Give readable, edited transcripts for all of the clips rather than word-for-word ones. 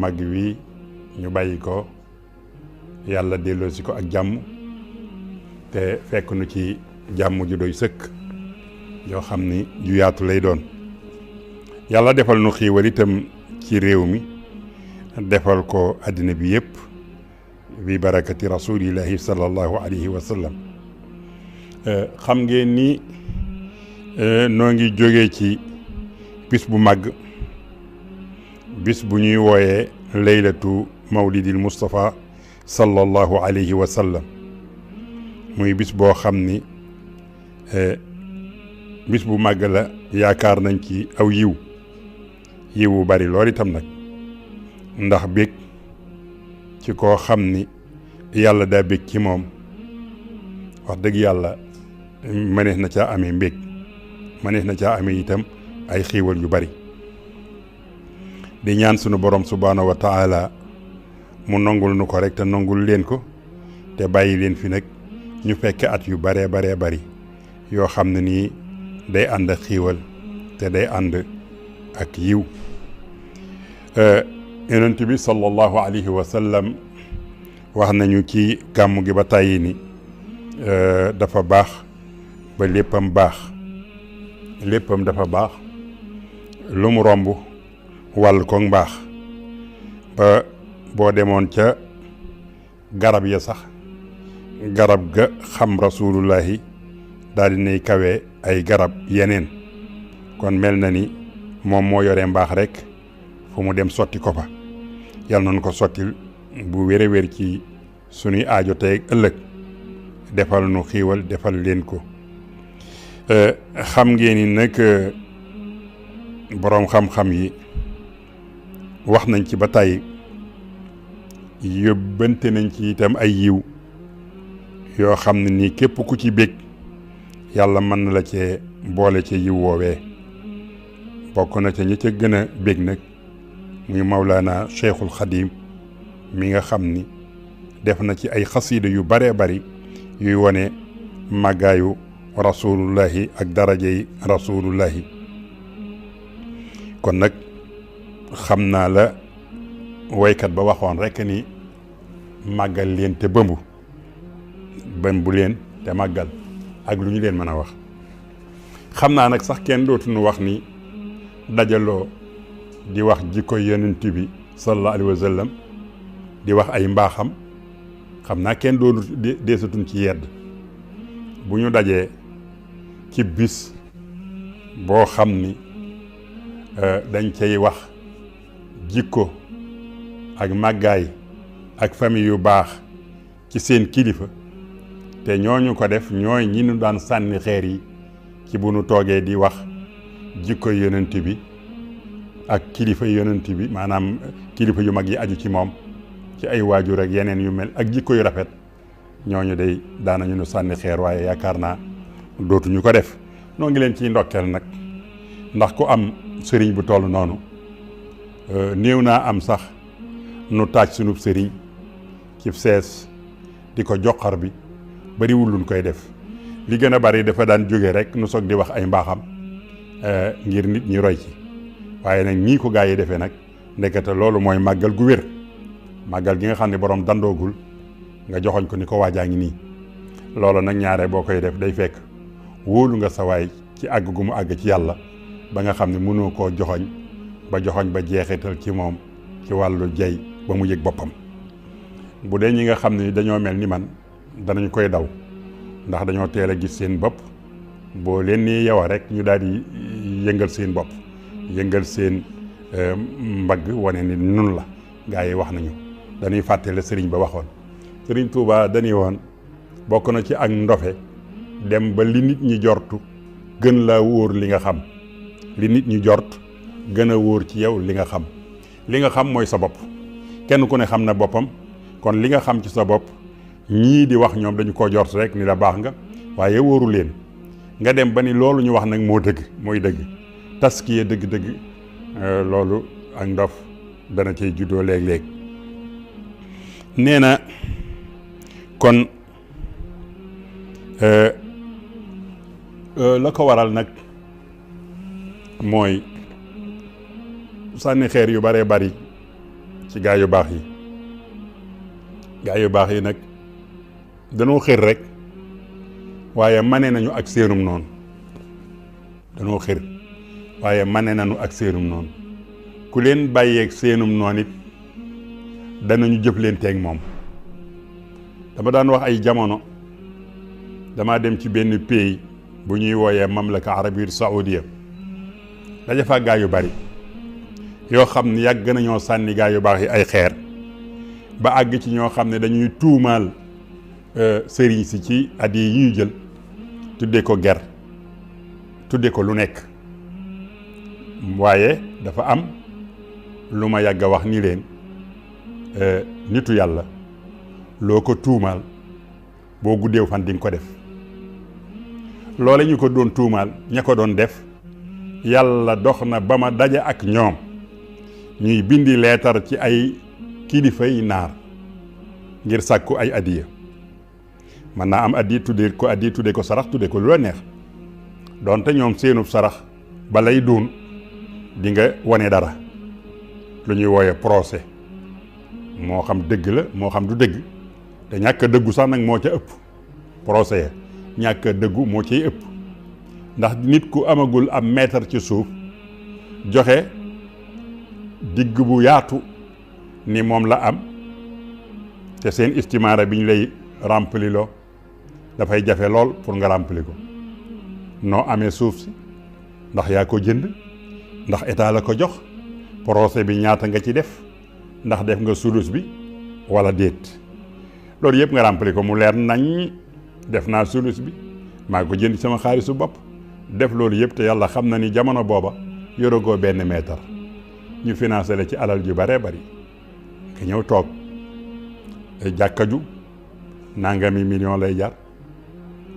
màgg wi ñu bàyyi ko yàlla delloosi ko ak jàmm te fekk nu ci jàmm ju doy sëkk yoo xam ni ju yaatu lay doon. yàlla defal nu xiiwal itam ci réew mi defal ko àddina bi yëpp bi barakati rasulillahi sallallahu alayhi wa sallam. xam ngeen ni noo ngi jógee ci bis bu màgg, bis bu ñuy wooyee laylatu mawlidil Mustafa sallallahu alayhi wa sallam, muy bis boo xam ni bis bu màgg la. yaakaar nañ ci aw yiw wu bari lool itam nag, ndax bég ci koo xam ni yàlla daa bég ci moom, wax dëgg yàlla mënees na caa amee mbég, mënees na caa amee itam ay xiiwal yu bari. di ñaan sunu borom subhaanahu wa taala mu nongul nu ko rek te nongul leen ko te bàyyi leen fi nag ñu fekke at yu baree bari yoo xam ne nii day ànd ak xiiwal te day ànd ak yiw. yonent bi sallallahu alayhi wa sallam wax nañu ci gàmmu gi ba tàyyi ni dafa baax ba léppam baax, léppam dafa baax, lu mu romb wàll ko mbaax. ba boo demoon ca garab ya sax garab ga xam rasulullahi daal di nay kawe ay garab yeneen. kon mel na ni moom moo yore mbaax rek fu mu dem sotti ko fa. yal nañu ko sottil bu wér a wér ci sunuy aajo tey ëllëg, defal nu xiiwal defal leen ko. xam ngeen ni nag boroom xam-xam yi wax nañ ci ba tàyyi, yóbbante nañ ci itam ay yiw yoo xam ne nii képp ku ci bég yàlla mën na la cee boole ci yiw woowee. bokk na ca ñi ca gën a bég nag muy Mawlaana Cheikhul Xadim mi nga xam ni def na ci ay xasiida yu baree bari yuy wone màggaayu rasulullahi ak darajey rasulullahi. kon nag xam naa la woykat ba waxoon rekk ni màggal leen te bëmbu leen te màggal ak lu ñu leen mën a wax. xam naa nag sax kenn dootuñu wax ni dajaloo di wax jikko yonent bi sallallahu alayhi wa sallam, di wax ay mbaaxam, xam naa kenn doonu deesatuñ ci yedd. bu ñu dajee ci bis boo xam ni dañ cay wax jikko ak màggaay ak famille yu baax ci seen kilifa, te ñooñu ko def ñooy ñi ñu daan sànni xeer yi ci bu nu toogee di wax jikko yonent bi ak kilifa yonent bi, maanaam kilifa yu mag yi aju ci moom ci ay waajur ak yeneen yu mel ak jikko yu rafet. ñooñu day daanañu nu sànni xeer, waaye yaakaar naa dootuñu ko def. noo ngi leen ciy ndokkeel nag, ndax ku am sëriñ bu toll noonu néew naa am sax nu taaj sunub sëriñ ci sees di ko joxar bi, bariwul luñ koy def. li gën a bari dafa daan jóge rek nu soog di wax ay mbaaxam ngir nit ñi roy ci. waaye nag ñii ko gaa yi defee nag ndekete loolu mooy màggal gu wér, màggal gi nga xam ne borom dandoogul nga joxoñ ko ni ko waajaa ngi nii. loolu nag ñaare boo koy def day fekk wóolu nga sa waay ci àgg gu mu àgg ci yàlla ba nga xam ne mënoo koo joxoñ ba jeexital ci moom ci wàllu jey ba mu yëg boppam. bu dee ñi nga xam ne dañoo mel ni man danañ koy daw, ndax dañoo teel a gis seen bopp. boo leen nii yow rek ñu daal di yëngal seen bopp, yëngal seen mbagg wane ni nun la. gaa yi wax nañu dañuy fàtte la sëriñ ba waxoon. sëriñ Tuubaa dañuy woon bokk na ci ak ndofe dem ba li nit ñi jortu gën laa wóor li nga xam. li nit ñi jort gën a wóor ci yow li nga xam. li nga xam mooy sa bopp. kenn ku ne xam na boppam, kon li nga xam ci sa bopp ñii di wax ñoom dañu ko jort rek ni la baax nga, waaye wóoru leen. nga dem ba ni loolu ñu wax nag moo dëgg, mooy dëgg. taskiya dëgg-dëgg loolu ak ndof dana cay juddoo léeg-léeg. nee na kon la ko waral nag mooy sànni xeer yu baree bari ci gaa yu baax yi. gaa yu baax yi nag danoo xër rek waaye mane nañu ak seenum noonu danoo xër waaye mane nañu ak seenum noonu ku leen bàyyeeg seenum noonu it danañu jëflanteeg moom. dama daan wax ay jamono dama dem ci benn pays bu ñuy wooyee mamlaka arabiya saoudia daja fa gaa yu bari yoo xam ne yàgg nañoo sànni gaa yu baax yi ay xeer ba àgg ci ñoo xam ne dañuy tuumaal sëriñ si ci at yi ñuy jël tudde ko ger tudde ko lu nekk. waaye dafa am lu ma yàgg a wax ni leen nitu yàlla loo ko tuumaal boo guddeew fan di nga ko def. loole ñu ko doon tuumaal ña ko doon def yàlla dox na ba ma daje ak ñoom ñuy bindi leetar ci ay kilifa yi naar ngir sàkku ay addiya. mën naa am addiya tuddee ko sarax tuddee ko lu la neex donte ñoom seenub sarax ba lay duun di nga wane dara lu ñuy wooye procès moo xam dëgg la moo xam du dëgg te ñàkk a dëggu sax nag moo ca ëpp. procès ya ñàkk a dëggu moo ciy ëpp ndax nit ku amagul am mètre ci suuf joxe digg bu yaatu ni moom la am te seen istimaara bi ñu lay rempli loo dafay jafe lool pour nga rempli ko. noo amee suuf si ndax yaa ko jënd ndax état la ko jox procès bi ñaata nga ci def ndax def nga sulus bi wala déet loolu yëpp nga rempli ko mu leer nañ def naa sulus bi maa ko jënd sama xaalisu bopp def loolu yëpp te yàlla xam na ni jamono booba yoragoo benn mètre ñu financé la ci alal ju bare bari nga ñëw toog jàkka ju nangami million lay jar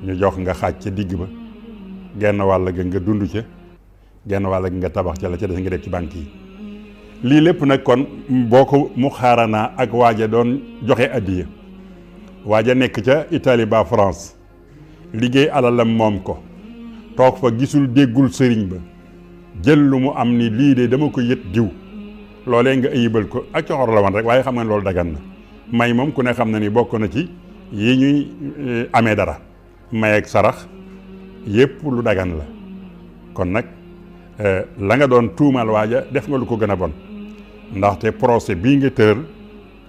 ñu jox nga xaaj ca digg ba genn wàll ga nga dund ca genn wàll ga nga tabax ca la ca des nga def ci banque yi. lii lépp nag kon boo ko mu xaaranaa ak waaja doon joxe addiya waaja nekk ca Italie ba France liggéey alalam moom ko toog fa gisul déggul sëriñ ba jël lu mu am ni lii de dama ko yët diw loolee nga ayibal ko ak coxor la woon rek waaye xam nga ne loolu dagan na. may moom ku ne xam na ni bokk na ci yi ñuy amee dara may ak sarax yépp lu dagan la kon nag la nga doon tuumal waaja def nga lu ko gën a bon ndaxte procès bii nga tër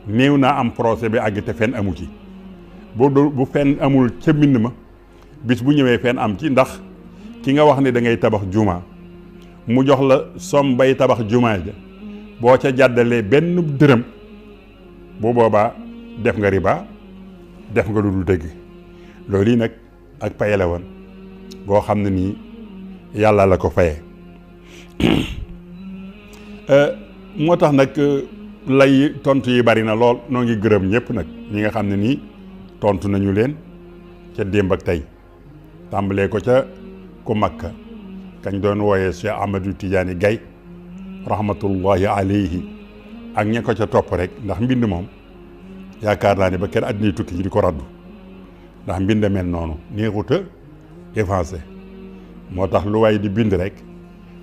néew naa am procès bi àgg te fenn amu ci bu fenn amul ca mbind ma bis bu ñëwee fenn am ci ndax ki nga wax ne da ngay tabax juma mu jox la som bay tabax juma ja boo ca jàddalee benn dërëm bu boobaa def nga riba def nga lu dul dëgg loolu yi nag ak paye la woon boo xam ne nii yàlla la ko fayee moo tax nag lay tontu yi bari na lool noo ngi gërëm ñëpp nag ñi nga xam ne nii tontu nañu leen ca démb ak tey tàmbalee ko ca ku makka kañ doon wooyee Cheikh Ahmadou Tidiane Gaye rahmatullahi alayhi ak ña ko ca topp rek ndax mbind moom yaakaar naa ne ba kenn àddina tukki di ko raddu ndax mbind mel noonu neexuta effacé moo tax lu waay di bind rek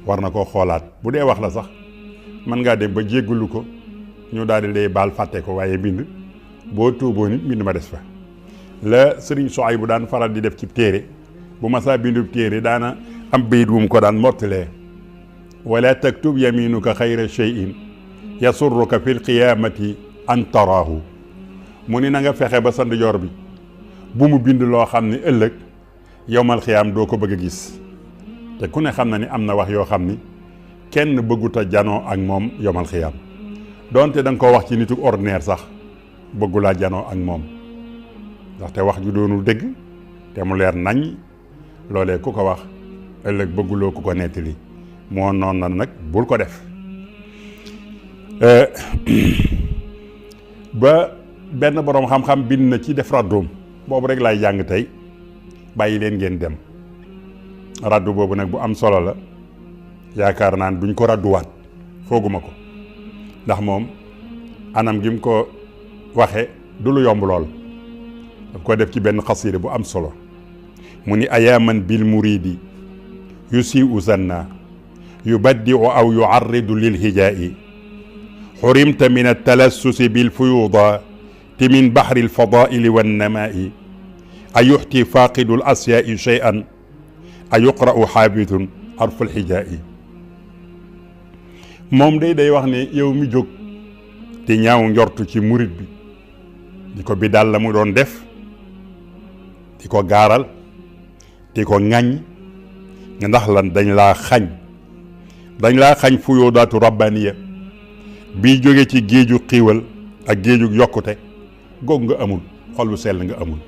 war na koo xoolaat bu dee wax la sax mën ngaa dem ba jéggalu ko ñu daal di lay baal fàtte ko waaye bind boo tuuboo nit mbind ma des fa la sëriñ Soxay bu daan faral di def ci téere bu ma saa bindu téere daana am bayit wu mu ko daan mottalee wala taktub yaminuka xayra shay'in yasurruka fil qiyaamati an taraahu mu ni na nga fexe ba sa ndijoor bi bu mu bind loo xam ne ëllëg yowmal xiyaam doo ko bëgg a gis te ku ne xam na ni am na wax yoo xam ni kenn bëggut a janoo ak moom yowmal xiyaam donte da nga ko wax ci nitu ordinaire sax bëggulaa janoo ak moom ndaxte wax ju doonul dëgg te mu leer nañ loolee ku ko wax ëllëg bëgguloo ku ko nettali moo noon na nag bul ko def ba benn boroom xam-xam bind na ci def raddoom boobu rek laay jàng tey bàyyi leen ngeen dem raddu boobu nag bu am solo la yaakaar naan duñ ko radduwaat fooguma ko ndax moom anam gi mu ko waxe du lu yomb lool daf ko def ci benn xasida bu am solo mu ni ayaaman bil muridi yusiu zanna yubaddiu aw yuarridu lil hijaa'i xurimta min altalassusi bilfuyudaati min baxri alfadaili wannamaai a yuxti faaqidu alasyaai cheyan a yuqra'u xaabitun arfu alxijaai. moom day wax ne yow mi jóg te ñaaw njortu ci murit bi di ko bi daal la mu doon def di ko gaaral di ko ŋàññ nga ndax lan dañ laa xañ fuyudaatu rabbaniya bii jóge ci géeju xiiwal ak géeju yokkute goog nga amul, xol bu sell nga amul.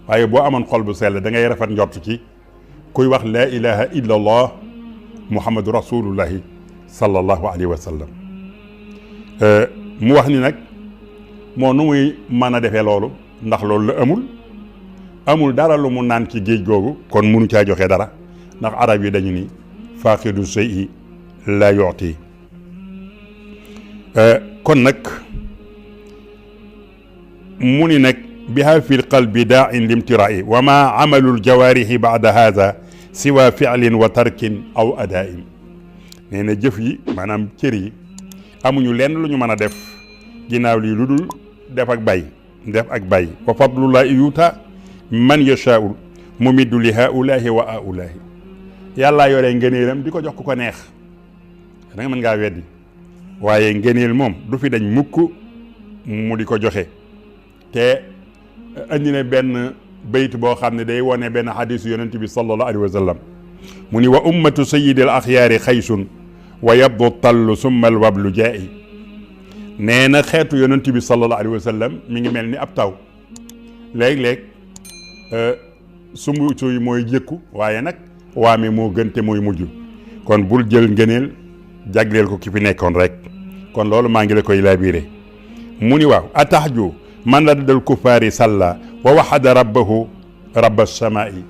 waaye boo amoon xol bu sell da ngay rafet njort ci kuy wax laa ilaha illa allah muhammadu rasulullahi sallallahu alayhi wa sallam. mu wax ni nag moo nu muy mën a defee loolu ndax loolu la amul dara lu mu naan ci géej googu, kon munu caa joxe dara ndax arab yi dañu ni faaqidu shay'i la yu'ti. kon nag mu ni nag biha fi lqalbi daa'in limtiraai wa ma amalu ljawaarixi baada haada siwa ficlin wa tarkin aw adaa'in. nee na jëf yi maanaam cër yi amuñu lenn lu ñu mën a def ginnaaw lii lu dul def ak bàyyi wa fadlullahi yuuta man yashaa'u mumiddu li haulaahi wa aulaahi. yàllaa yore ngëneelam di ko jox ku ko neex. da nga mën ngaa weddi waaye ngëneel moom du fi dañ mukk mu di ko joxe. te andi na benn bayt boo xam ne day wone benn xadisu yonent bi sallallahu alayhi wa sallam mu ni wa ummatu sayidi al axyaari xaysun wa yabdu tallu summa al wablu jaa'i. nee na xeetu yonent bi sallallahu alayhi wa sallam mi ngi mel ni ab taw léeg-léeg sumb suy mooy jëkku waaye nag waame moo gën te mooy mujj. kon bul jël ngëneel jagleel ko ki fi nekkoon rek. kon loolu maa ngi la koy laabiire. mu ni waaw ataxju man la dal kufaari salla wa waxada rabbahu rabba samaa'i.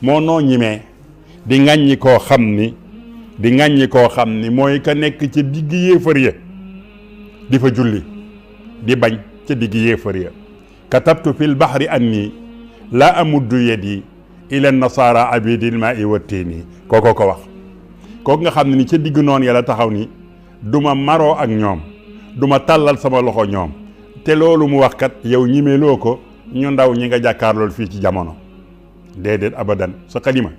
moo noo ñimee di ŋàññi koo xam ni mooy ka nekk ci digg yéefar ya di fa julli di bañ ca digg yéefar ya. katabtu fi lbaxri anni la amuddu yadi ila nasara abidil maa'i wa tiini. kooko ko wax kooku nga xam ne ni ca digg noonu yàlla taxaw ni duma maroo ak ñoom duma tàllal sama loxo ñoom. te loolu mu wax kat yow ñimeloo ko ñu ndaw ñi nga jàkkaarlool fii ci jamono. déedéet abadan sa xalima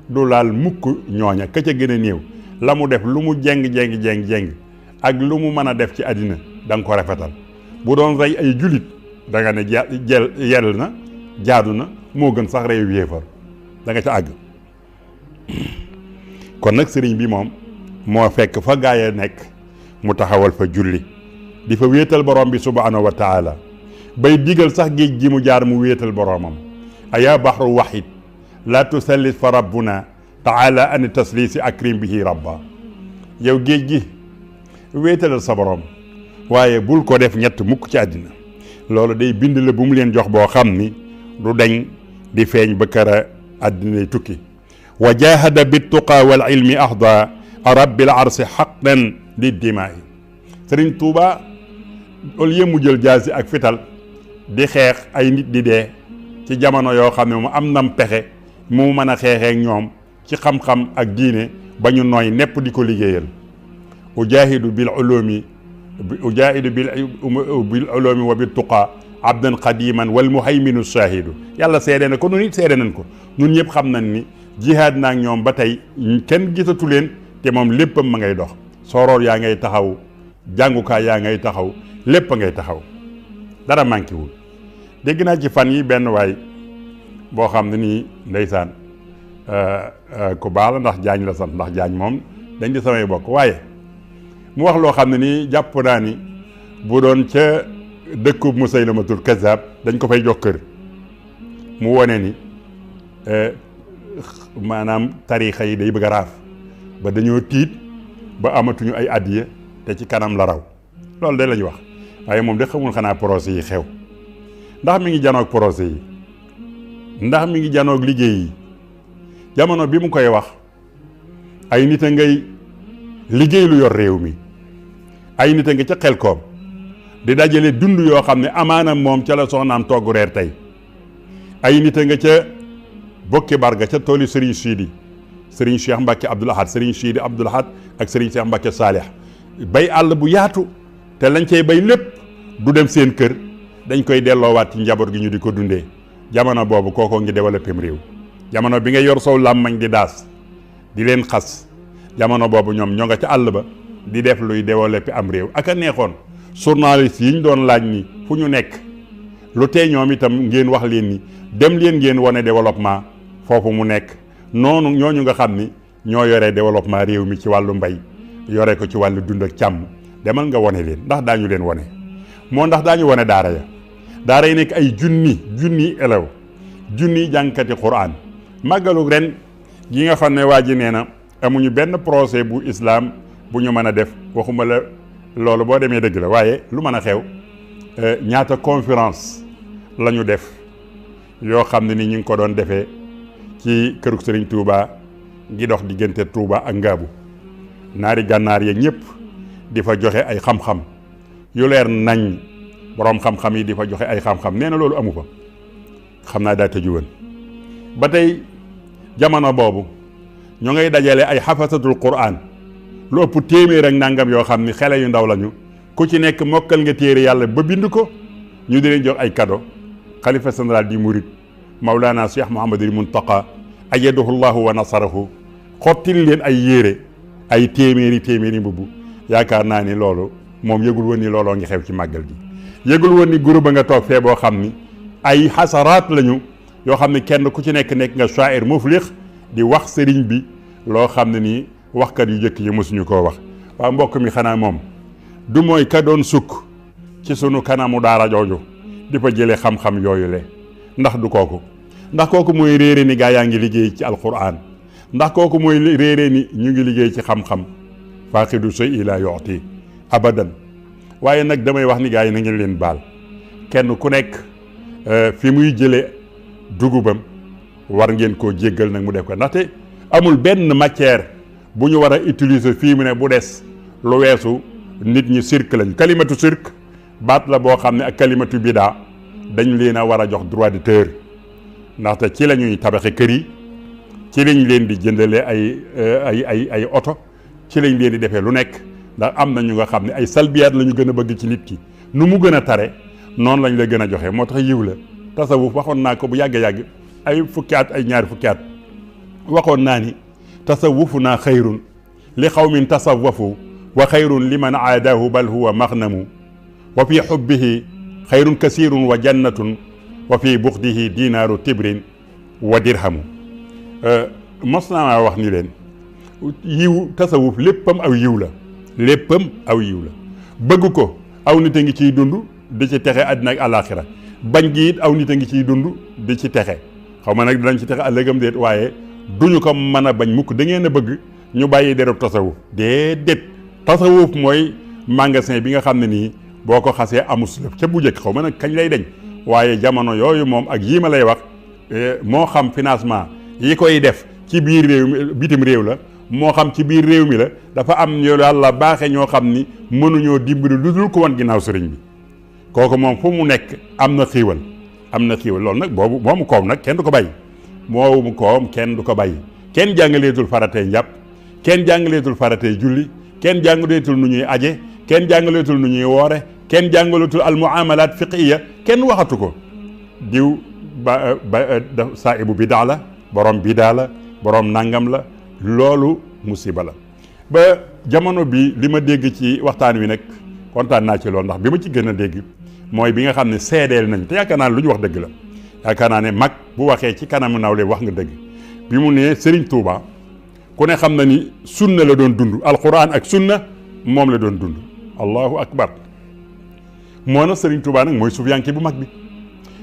du laal mukk ñooña ka ca gën a néew la mu def lu mu jeng ak lu mu mën a def ci àddina da nga ko rafetal. bu doon rey ay julit da nga ne yell na jaadu na moo gën sax reyu yéefar da nga ca àgg. kon nag sëriñ bi moom moo fekk fa gaaya nekk mu taxawal fa julli di fa wéetal borom bi subhanahu wa taala bay digal sax géej gi mu jaar mu wéetal boromam. ayaa baxru waxid la tusallis fa rabbuna taala an taslisi akrim bihi rabba. yow géej gi wéetalal sa borom waaye bul ko def ñett mukk ci àddina. loolu day bind la bu mu leen jox boo xam ni du dañ di feeñ ba kër àddinay tukki. wa jahada bittuqa wal ilmi ahda rabbil arsi xaqan li dimaai. Sëriñ Tuuba au lieu mu jël jaasi ak fital di xeex ay nit di dee ci jamono yoo xam ne mu am nam pexe mu mën a xeexeek ñoom ci xam-xam ak diine ba ñu nooy nepp di ko liggéeyal. ujahidu bil ulumi wa bit tuqa abdan qadiman wal muhayminu shahidu. yàlla seede na ko nun it seede nañ ko nun ñëpp xam nañ ni jihaad naak ñoom ba tey kenn gisatu leen te moom léppam ma ngay dox. sooroor yaa ngay taxaw jàngukaay yaa ngay taxaw lépp a ngay taxaw dara manqué wul. dégg naa ci fan yi benn waay boo xam ne nii ndeysaan ku baax la ndax jaañ la sant ndax jaañ moom dañ di samay bokk waaye mu wax loo xam ne nii jàpp naa ni bu doon ca dëkkub Musaylamatul Kazzab dañ ko fay jox kër. mu wone ni maanaam tariixa yi day bëgg a raaf ba dañoo tiit ba amatuñu ay addiya te ci kanam la raw. loolu de lañu wax waaye moom de xamul xanaa projet yi xew ndax mi ngi janoog projet yi ndax mi ngi janoog liggéey yi. jamono bi mu koy wax ay nit a ngay liggéey lu yor réew mi ay nit a nga ca Xelkom di dajale dund yoo xam ne amaana moom ca la soxnaam togg reer tey. ay nit a nga ca Bokki Barga ca tooli Serigne Sidi Serigne Cheikh Mbacke Abdoul Ahad Serigne Sidi Abdoul Ahad ak Serigne Cheikh Mbacke Salih bay àll bu yaatu te lañ cey bay lépp du dem seen kër dañ koy delloowaat ci njaboot gi ñu di ko dundee. jamono boobu kookoo ngi développé réew. jamono bi nga yor sow làmmañ di daas di leen xas jamono boobu ñoom ñoo nga ca àll ba di def luy développé am réew. ak a neexoon journaliste yi ñu doon laaj ni fu ñu nekk lu tee ñoom itam ngeen wax leen ni dem leen ngeen wane développement foofu mu nekk noonu ñooñu nga xam ni ñoo yore développement réew mi ci wàllu mbay yore ko ci wàllu dund ak càmm demal nga wane leen ndax daañu leen wane. moo ndax daañu wane daara ya daara yi nekk ay junni élève junni jàngkati Qur'an màggalu ren gi nga xam ne waa ji nee na amuñu benn procès bu islam bu ñu mën a def waxuma la loolu boo demee dëgg la waaye lu mën a xew ñaata conférence la ñu def yoo xam ne ni ñu ngi ko doon defee ci kërug Sëriñ Touba gi dox diggante Touba ak Ngaabu naari gànnaar ya ñëpp di fa joxe ay xam-xam yu leer nañ boroom xam-xam yi di fa joxe ay xam-xam nee na loolu amu fa xam naa daa tëju woon ba tey jamono boobu ñoo ngay dajale ay xafasatul Qur'an lu ëpp téeméer ak nangam yoo xam ni xele yu ndaw lañu ku ci nekk mokkal nga téere yàlla ba bind ko ñu di leen jox ay cadeau xalifa général di murid Mawlana Cheikh Mouhamadul Muntaqa ayyadahu llahu wa nasarahu xottil leen ay yére ay téeméeri mbubb yaakaar naa ni loolu moom yëgul woon ni looloo ngi xew ci màggal gi yëgul woon ni groupe ba nga toog fee boo xam ni ay xasaraat lañu yoo xam ne kenn ku ci nekk nga sha'ir muflix di wax sëriñ bi loo xam ne nii waxkat yu jëkk yi mosuñu koo wax. waa mbokk mi xanaa moom du mooy ka doon sukk ci sunu kanamu daara jooju di fa jëlee xam-xam yooyu le ndax du kooku ndax kooku mooy réere ni gaa yaa ngi liggéey ci alquran ndax kooku mooy réere ni ñu ngi liggéey ci xam-xam faaqidu shay'i laa yu'ti abadan. waaye nag damay wax ni gaa yi na ngeen leen baal kenn ku nekk fi muy jëlee dugubam war ngeen koo jéggal nag mu def ko ndaxte amul benn matière bu ñu war a utiliser fii mu ne bu des lu weesu nit ñi sirk lañ kalimatu sirk baat la boo xam ne ak kalimatu bidaa dañ leen a war a jox droit d'auteur ndaxte ci la ñuy tabaxe kër yi ci lañ leen di jëndale ay oto ci lañ leen di defee lu nekk ndax am na ñu nga xam ne ay salbiyaat la ñu gën a bëgg ci nit ki nu mu gën a tare noonu lañ la gën a joxe moo tax yiw la tasawuf waxoon naa ko bu yàgg-yàgg ay fukki at ay ñaari fukki at waxoon naa ni tasawufu naa xayrun li xawmin tasawafu wa xayrun liman aadaahu bal huwa maxnamu wa fi xubbihi xayrun kasirun wa jannatun wa fi buxdihi dinaaru tibrin wa dirhamu mos naa wax ni leen yiw tasawuf léppam aw yiw la bëgg ko aw nit a ngi ciy dund di ci texe àddina ak àllaaxira bañ gi it aw nit a ngi ciy dund di ci texe xaw ma nag dinañ ci texe ëllëgam déet waaye duñu ko mën a bañ mukk da ngeen a bëgg ñu bàyyi derub tasawuf déedéet tasawuf mooy magasin bi nga xam ne nii boo ko xasee amus la ca bu njëkk xaw ma nag kañ lay deñ waaye jamono yooyu moom ak yii ma lay wax moo xam financement yi koy def ci biir réew mi bitim réew la moo xam ci biir réew mi la dafa am ñu yàlla baaxe ñoo xam ni mënuñoo dimbali lu dul ko wan ginnaaw sëriñ bi kooku moom fu mu nekk am na xiiwal loolu nag boobu moomu koom nag kenn du ko bàyyi moomu koom kenn du ko bàyyi kenn jàngaleetul faratee njàpp kenn jàngaleetul faratee julli kenn jàngaleetul nu ñuy aje kenn jàngaleetul nu ñuy woore kenn jàngaleetul al muamalat fiqhiya kenn waxatu ko diw ba saahibu bidaa la borom bidaa la borom nangam la loolu musiba la ba jamono bi li ma dégg ci waxtaan wi nag kontaan naa ci loolu ndax bi ma ci gën a dégg mooy bi nga xam ne seedeel nañ te yaakaar naa ne lu ñu wax dëgg la yaakaar naa ne mag bu waxee ci kanamu nawle wax nga dëgg bi mu ne Serigne Touba ku ne xam na ni sunna la doon dund alquran ak sunna moom la doon dund allahu akbar moo na Serigne Touba nag mooy suufiyanke bu mag bi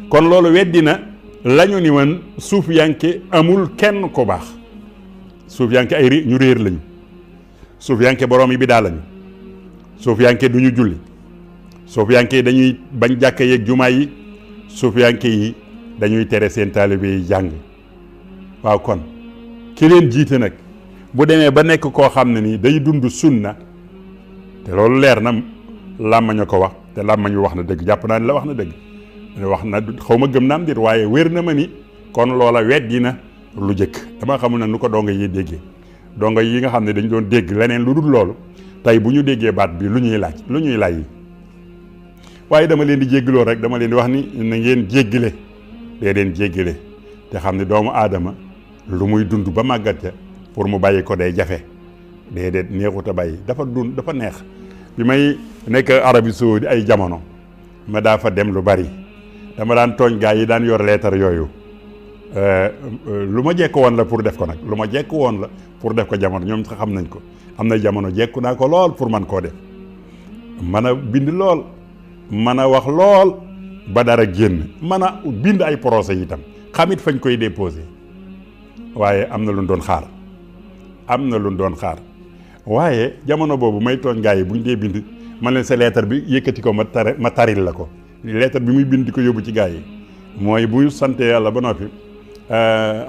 kon loolu weddi na la ñu ni woon suufiyanke amul kenn ko baax suufiyanke ay ñu réer lañu suufiyanke borom yi bidaa lañu suufiyanke du ñu julli suufiyanke yi dañuy bañ jàkka yeeg jumaa yi suufiyanke yi dañuy tere seen taalibe yi jàng waaw kon ki leen jiite nag bu demee ba nekk koo xam ne nii day dund sunna te loolu leer na làmmañ a ko wax te làmmañ wax na dëgg jàpp naa ni la wax na dëgg wax na xaw ma gëm naam dit waaye wér na ma ni kon loola weddi na lu jëkk dama xamul nag nu ko donga yi déggee donga yi nga xam ne dañ doon dégg leneen lu dul loolu tey bu ñu déggee baat bi lu ñuy laaj waaye dama leen di jéggaloo rek dama leen di wax ni na ngeen jéggale dee leen jéggale te xam ne doomu aadama lu muy dund ba màggat ca pour mu bàyyi ko day jafe déedéet neexut a bàyyi dafa neex bi may nekk Arabie Saoudi ay jamono ma daa fa dem lu bari dama daan tooñ gaa yi daan yor leetar yooyu lu ma jekk woon la pour def ko nag lu ma jekk woon la pour def ko jamono ñoom sax xam nañ ko am na jamono jekku naa ko lool pour man koo def mën a bind lool mën a wax lool ba dara génn mën a bind ay procès itam xamit fañ koy déposé waaye am na lu doon xaar waaye jamono boobu may tooñ gaa yi buñ dee bind man leen sa lettre bi yëkkati ko ma taril la ko lettre bi muy bind di ko yóbbu ci gaa yi mooy bu sante yàlla ba noppi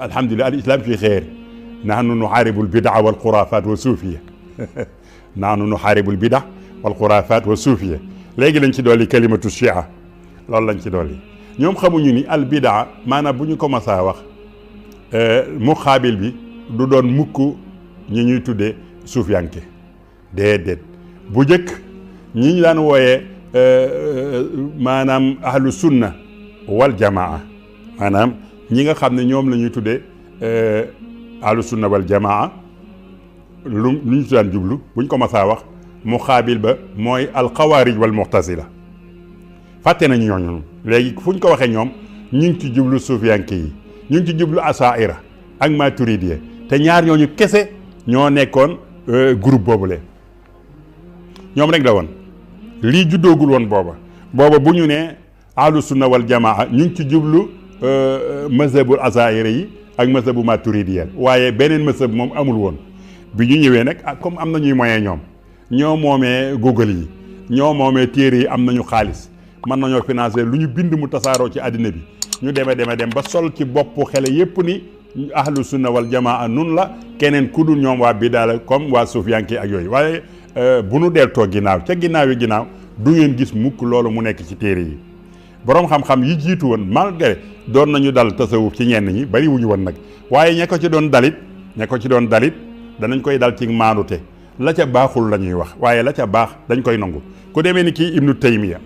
alhamdulilah al islam fi xeer nahnu nuxaaribul bidaa wal xuraafaat wa suufiya nahnu nuxaaribul bidaa wal xuraafaat wa suufiya léegi lañ ci dolli kalimatu chia loolu lañ ci dolli ñoom xamuñu ni al bidaa maanaam bu ñu ko masaa wax muqaabil bi du doon mukk ñi ñuy tuddee suufiyanke déedéet bu njëkk ñi ñu daan wooyee maanaam ahlu sunna wal jamaa maanaam ñi nga xam ne ñoom la ñuy tuddee ahlu sunna wal jamaa lu ñu daan jublu buñ ko masaa wax muqaabil ba mooy alxawaarij wal mu'tazila fàtte nañu ñooñu léegi fu ñu ko waxee ñoom ñu ngi ci jublu suufiyanke yi ñu ngi ci jublu asaira ak maturidiya te ñaar ñooñu kese ñoo nekkoon groupe boobule ñoom rek la woon lii juddoogul woon booba bu ñu nee ahlu sunna wal jamaa ñu ngi ci jublu mazhabul asaira yi ak mazhabu maturidiya waaye beneen mazhab moom amul woon bi ñu ñëwee nag comme am na ñuy moyen ñoo moomee Google yi ñoo moomee téere yi am nañu xaalis mën nañoo financer lu ñu bind mu tasaaroo ci àddina bi ñu dem ba sol ci boppu xele yépp ni ahlu sunna wal jamaa nun la keneen ku dul ñoom waa bidaa la comme waa suufiyanke ak yooyu waaye bu nu deltoo ginnaaw ca ginnaaw du ngeen gis mukk loolu mu nekk ci téere yi boroom xam-xam yi jiitu woon malgré doon nañu dal tasawuf ci ñenn ñi bari wuñu woon nag waaye ña ko ci doon dalit danañ koy dal ci maanute la ca baaxul la ñuy wax waaye la ca baax dañ koy nangu ku demee ni kii ibnu taymiya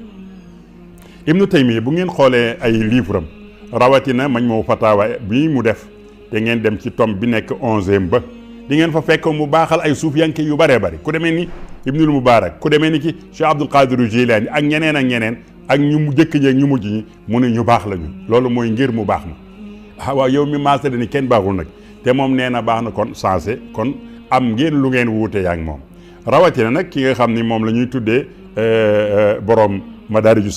bu ngeen xoolee ay livre am rawatina Majmuu Fatawa bii mu def te ngeen dem ci tome bi nekk 11e ba di ngeen fa fekk mu baaxal ay suufiyanke yu bëree bëri ku demee ni ibnul Mubaarak ku demee ni ki Cheikh Abdul Qadir Jilaani ak ñeneen ak ñu mu jëkk ñi ak ñu mujj ñi mu ne ñu baax lañu loolu mooy ngir mu baax ma waaw yow mi maasale ni kenn baaxul nag te moom nee na baax na kon sensé kon am ngeen lu ngeen wuute yaa ngi moom rawatina nag ki nga xam ni moom la ñuy tuddee borom Madaariju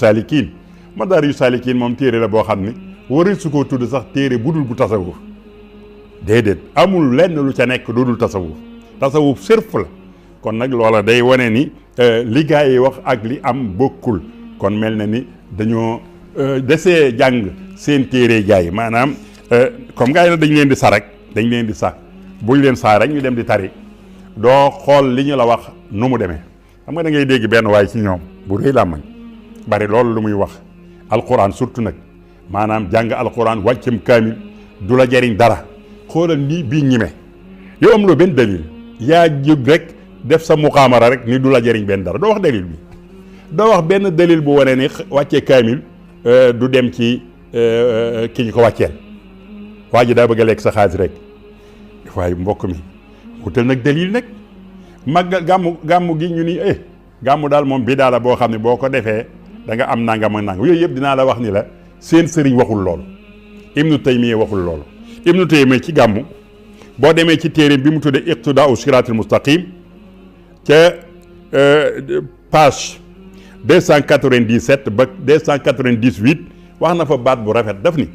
Saalikiin moom téere la boo xam ni wari su ko tudd sax téere bu dul bu tasawuf déedéet amul lenn lu ca nekk lu dul tasawuf sërf la kon nag loola day wane ni li gaa yi wax ak li am bokkul kon mel na ni dañoo desee jàng seen téere gaa yi maanaam comme gaa yi dañ leen di sa buñ leen saa rek ñu dem di tari doo xool li ñu la wax nu mu demee xam nga da ngay dégg benn waay ci ñoom bu rëy làmmañ bari loolu lu muy wax alquran surtout nag maanaam jàng alquran wàccam kaamil du la jariñ dara xoolal nii bii ñime yow am loo benn dalil yaa jóg rek def sa muqaamara rek ni du la jariñ benn dara doo wax dalil bi doo wax benn dalil bu wane ni wàccee kaamil du dem ci ki ñu ko wàcceel waa ji daa bëgg a lekk sa xaalis rek waaye mbokk mi wutal nag dalil nag màggal gàmmu gi ñu ni gàmmu daal moom bi daal la boo xam ne boo ko defee da nga am nangam ak nangam yooyu yëpp dinaa la wax ni la seen sëriñ waxul loolu ibnu taymiya waxul loolu ibnu taymiya ci gàmmu boo demee ci téere bi mu tuddee iqtidaau siraatil mustaqim ca page 297 ba 298 wax na fa baat bu rafet daf ni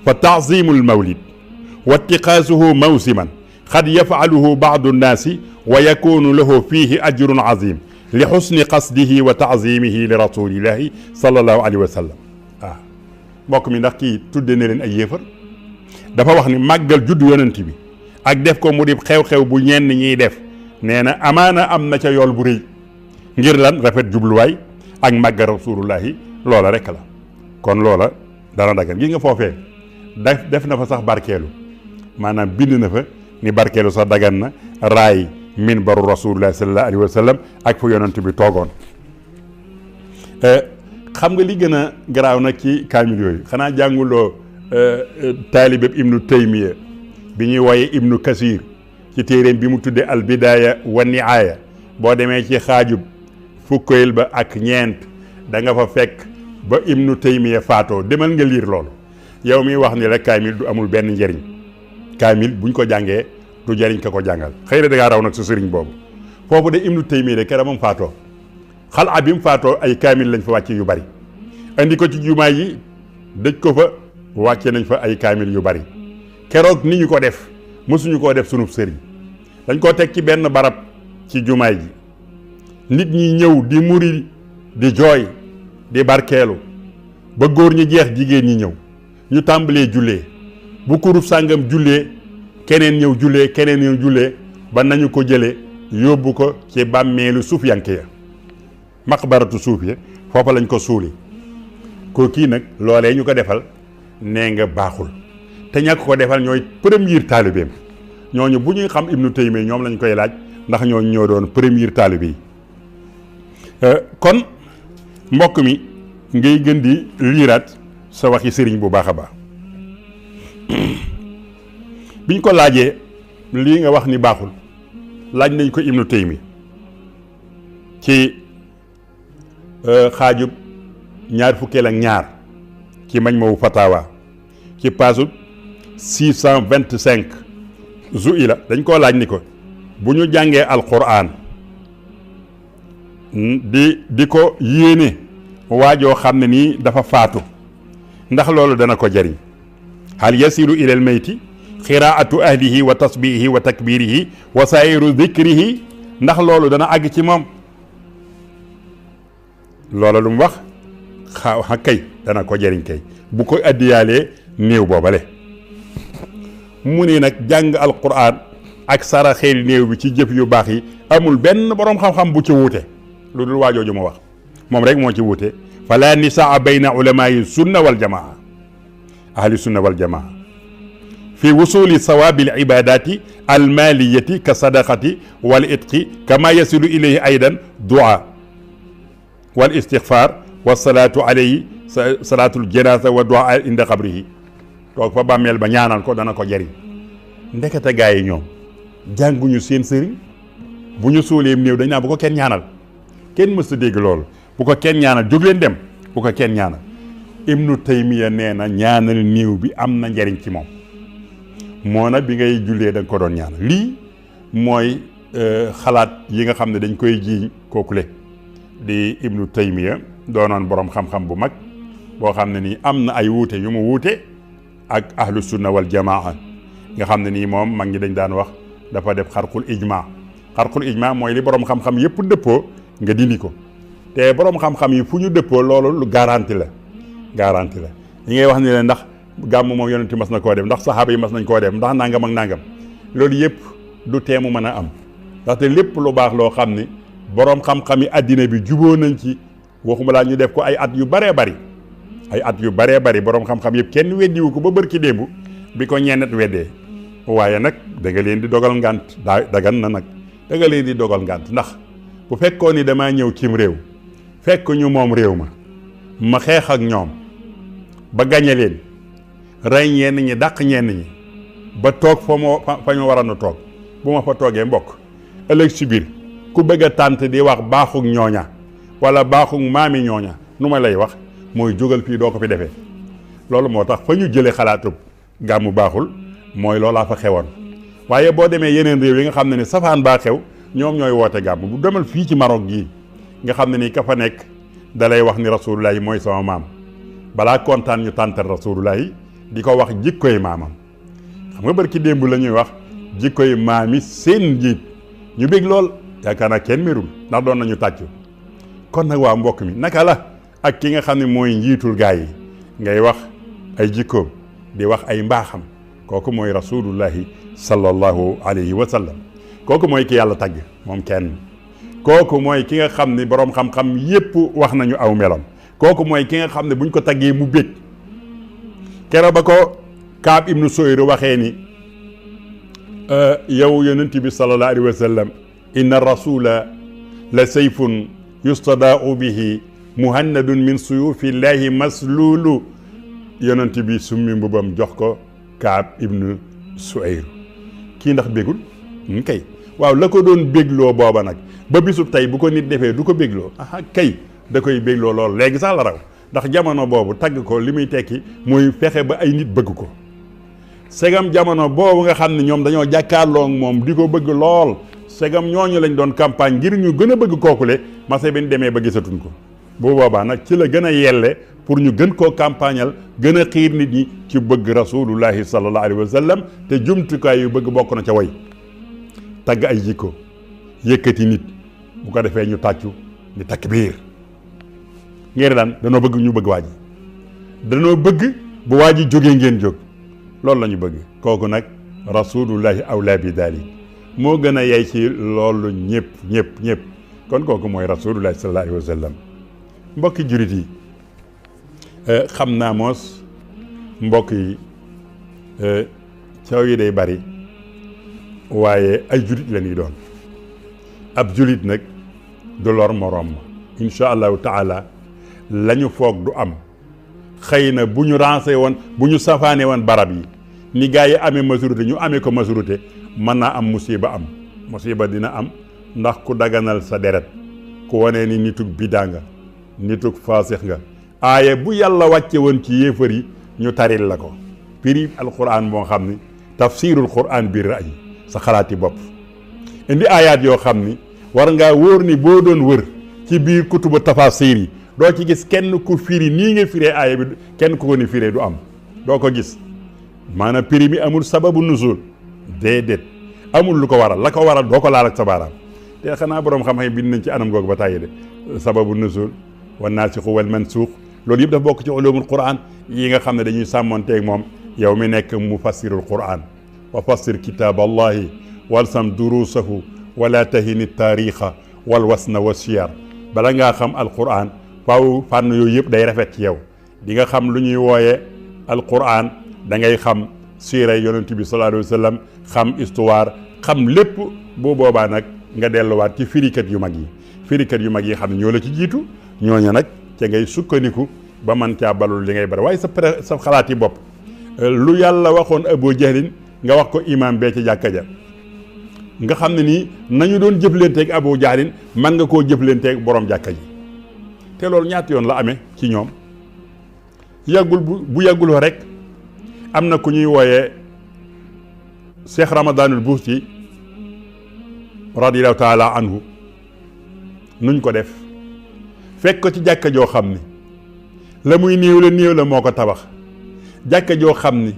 fa taazimul mawlid wa ittiqaasuhu mawsiman xad yafaluhu baadu nnaasi wa yakunu lahu fihi ajrun azim li xusni qasdihi wa taazimihi li rasulillahi sallallahu alayhi wa sallam mbokk mi ndax kii tudde na leen ay yéefar dafa wax ni màggal juddu yonent bi ak def ko mu di xew-xew bu ñenn ñiy def nee na amaana am na ca yool bu rëy ngir lan rafet jubluwaay ak màggal rasulullahi loola rek la kon loola dana dagan gi nga foofee def na fa sax barkeelu maanaam bind na fa ni barkeelu sax dagan na raay minbaru rasulullahi sallallahu alayhi wa sallam ak fu yonent bi toogoon xam nga li gën a garaaw nag ci kaamil yooyu xanaa jànguloo taalibeb ibnu taymiya bi ñuy wooye ibnu kasir ci téeréem bi mu tudde al bidaaya wa nihaaya boo demee ci xaajub fukkeel ba ak ñeent da nga fa fekk ba ibnu taymiya faatoo demal nga liir loolu yow mi wax ni la kaamil du amul benn njëriñ kaamil buñ ko jàngee du jëriñ ka ko jàngal xëy na da ngaa raw nag sa sëriñ boobu foofu de ibnu taymiya de keroog moom faatoo xalaa bi mu faatoo ay kaamil lañ fa wàcce yu bari andi ko ci jumaa yi dëj ko fa wàcce nañ fa ay kaamil yu bari keroog ni ñu ko def mësuñu koo def sunub sëriñ dañ koo teg ci benn barab ci jumaay ji nit ñi ñëw di muri di jooy di barkeelu ba góor ñi jeex jigéen ñi ñëw ñu tàmbalee jullee bu kurub sàngam jullee keneen ñëw jullee keneen ñëw jullee ba nañu ko jëlee yóbbu ko ci bàmmeelu suufiyanke ya maqbaratu suuf ya foofa lañ ko suuli ko kii nag loolee ñu ko defal nee nga baaxul te ñàkk ko defal ñooy premier taalibeem ñooñu bu ñuy xam ibnu taymiya ñoom lañ koy laaj ndax ñooñu ñoo doon premier taalibe yi kon mbokk mi ngay gën di liiraat sa waxi sëriñ bu baax a baax biñ ko laajee lii nga wax ni baaxul laaj nañ ko ibnu taymiya ci xaajub ñaar fukkeel ak ñaar ci majmu'u fatawa ci paasu 625 zuila dañ koo laaj ni ko bu ñu jàngee alquran di ko yéene waajoo xam ne nii dafa faatu ndax loolu dana ko jariñ hal yasilu ila al mayti xiraatu ahlihi wa tasbihihi wa takbirihi wa sairu dhikrihi ndax loolu dana àgg ci moom loola lu mu wax xa kay dana ko jariñ kay bu ko addiyaalee néew boobale mu ni nag jàng alquran ak saraxeel néew bi ci jëf yu baax yi amul benn boroom xam-xam bu ci wuute lu dul waajooju ma wax moom rek moo ci wuute fala nisaa bayna ulamaa'i sunna wal jamaa ahli sunna wal jamaa fi wusuli sawaabi al ibadati al maliyati ka sadaqati wal itqi kama yasilu ilayhi aydan du'a wal istighfar wa salaatu alayhi salaatul janaasa wa du'a inda qabrihi toog fa bàmmeel ba ñaanal ko dana ko jariñ ndekete gaa yi ñoom jànguñu seen sëriñ bu ñu suuleem néew dañ naa bu ko kenn ñaanal kenn mës a dégg loolu bu ko kenn ñaanal jóg leen dem bu ko kenn ñaanal ibnu taymiya nee na ñaanal néew bi am na njariñ ci moom moo na bi ngay jullee da nga ko doon ñaanal lii mooy xalaat yi nga xam ne dañ koy jiiñ kookule di ibnu taymiya doonoon boroom xam-xam bu mag boo xam ne nii am na ay wuute yu mu wuute ak ahlu sunna wal jamaa nga xam ne nii moom mag ñi dañ daan wax dafa def xarqul ijma mooy li boroom xam-xam yépp dëppoo nga dindi ko te boroom xam-xam yi fu ñu dëppoo loolu lu garanti la ñi ngay wax ni leen ndax gàmm moom yonent mas na koo def ndax saxaaba yi mas nañ koo def ndax nangam ak nangam loolu yépp du teemu mën a am ndaxte lépp lu baax loo xam ni boroom xam-xam yi àddina bi juboo nañ ci waxuma laa ñu def ko ay at yu baree bari boroom xam-xam yëpp kenn weddiwu ko ba bërki démb bi ko ñennet weddee waaye nag da nga leen di dogal ngànt dagan na nag da nga leen di dogal ngànt ndax bu fekkoon ni damaa ñëw cim réew fekk ñu moom réew ma xeex ak ñoom ba gañe leen rey ñenn ñi dàq ñenn ñi ba toog fa ñu waroon a toog bu ma fa toogee mbokk ëllëg si biir ku bëgg a tànt di wax baaxug ñooña wala baaxug maami ñooña nu ma lay wax mooy jógal fii doo ko fi defee loolu moo tax fa ñu jëlee xalaatub gàmmu baaxul mooy loolaa fa xewoon waaye boo demee yeneen réew yi nga xam ne ni safaan baa xew ñoom ñooy woote gàmmu bu demal fii ci Maroc gii nga xam ne ni ka fa nekk dalay wax ni rasulullahi mooy sama maam balaa kontaan ñu tàntal rasulullahi di ko wax jikkoy maamam xam nga barki démb la ñuy wax jikkoy maami seen njiit ñu bég lool yaakaar naa kenn merul ndax doon nañu tàccu kon nag waa mbokk mi naka la ak ki nga xam ne mooy njiitul gaa yi ngay wax ay jikkoom di wax ay mbaaxam kooku mooy rasulullahi sallallahu alayhi wa sallam kooku mooy ki yàlla tagg moom kenn kooku mooy ki nga xam ne boroom xam-xam yépp wax nañu aw melam kooku mooy ki nga xam ne buñ ko taggee mu bég keroog ba ko Kaab ibnu Soyr waxee ni yow yonent bi sallallahu alayhi wa sallam inna rasula la sayfun yustadaau bihi muhannadun min suyufillahi masluulu yonent bi summi mbubam jox ko Kaab ibnu Suayr kii ndax bégul kay waaw la ko doon bégloo booba nag ba bisub tey bu ko nit defee du ko bégloo aha kay da koy bégloo loolu léegi sax la raw ndax jamono boobu tagg ko li muy tekki muy fexe ba ay nit bëgg ko segam jamono boobu nga xam ne ñoom dañoo jàkkaarloo moom di ko bëgg lool segam ñooñu lañ doon campagne ngir ñu gën a bëgg kookule marché bi ñu demee ba gisatuñ ko bu boobaa nag ci la gën a yelle pour ñu gën koo campagnal gën a xiir nit ñi ci bëgg rasulullahi sallallahu alayhi wa sallam te jumtukaay yu bëgg bokk na ca way tagg ay jikko yëkkati nit bu ko defee ñu tàccu ni takbiir ngeen daan danoo bëgg ñu bëgg waa ji danoo bëgg bu waa ji jógee ngeen jóg loolu la ñu bëgg kooku nag rasulullahi awla bi dalik moo gën a yey ci loolu ñëpp kon kooku mooy rasulullahi sallallahu alayhi wa sallam mbokki jurit yi xam naa moos mbokk yi coow yi day bari waaye ay julit la ñuy doon ab julit nag du lor moroom ma insha allahu taala la ñu foog du am xëy na bu ñu rancé woon bu ñu safaane woon barab yi ni gaa yi amee majorité ñu amee ko majorité mën naa am musiba dina am ndax ku daganal sa deret ku wane ni nitug bidaa nga nitug faasix nga aaye bu yàlla wàcce woon ci yéefar yi ñu taril la ko firi alquran boo xam ni tafsirul quran bi ra'yi sa xalaati bopp indi aayaat yoo xam ni war ngaa wóor ni boo doon wër ci biir kutubu tafasir yi doo ci gis kenn ku firi nii nga firee aaya bi kenn ku ko ni firee du am doo ko gis maanaam firi mi amul sababu nuzul déedéet amul lu ko waral la ko waral doo ko laal ak sa baaraam te xanaa boroom xam-xam bind nañ ci anam googu ba tàyyi de sababu nuzul wa naasixu wal mansuux loolu yëpp dafa bokk ci ulumul quran yi nga xam ne dañuy sàmmonteeg moom yow mi nekk mufassirul quran wa fassir kitaab allahi walsam durusahu wala tahini taarixa wal wasna wa siyar bala ngaa xam alquran faaw fànn yooyu yëpp day rafet ci yow di nga xam lu ñuy wooye alquran da ngay xam siira yonent bi sallallahu alayhi wa sallam xam histoire xam lépp boo boobaa nag nga delluwaat ci firikat yu mag yi xam ne ñoo la ci jiitu ñooñu nag ca ngay sukkandiku ba man caa balul li ngay bare waaye sa xalaat yi bopp lu yàlla waxoon Abu Jahlin nga wax ko imam bee ci jàkka ja nga xam ne nii nañu doon jëflanteeg Abu Jahlin man nga koo jëflanteeg borom jàkka ji te loolu ñaata yoon la amee ci ñoom yàggul bu yàggul rek am na ku ñuy wooyee Cheikh Ramadanul Buuti radiyallahu taala anhu nuñ ko def fekk ko ci jàkka joo xam ni la muy néew la moo ko tabax jàkka joo xam ni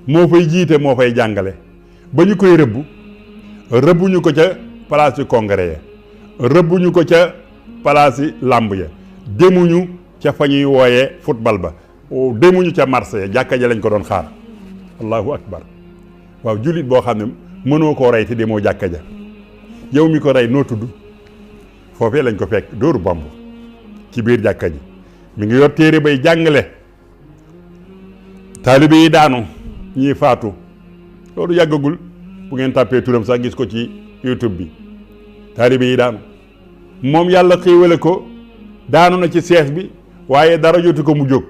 moo fay jiite moo fay jàngale ba ñu koy rëbbuñu ko ca place yu congrès ya rëbbuñu ko ca place yi làmb ya demuñu ca fa ñuy wooyee football ba demuñu ca marché ya jàkka ja lañ ko doon xaar allahu akbar waaw jullit boo xam ne mënoo koo rey te demoo jàkka ja yow mi ko rey noo tudd foofee lañ ko fekk dóoru bomb ci biir jàkka ji mi ngi yor téere bay jàngale taalibe yi daanu ñii faatu loolu yàggagul bu ngeen tàppee turam sax gis ko ci YouTube bi taalibe yi daanu moom yàlla xéewale ko daanu na ci sees bi waaye dara jotu ko mu jóg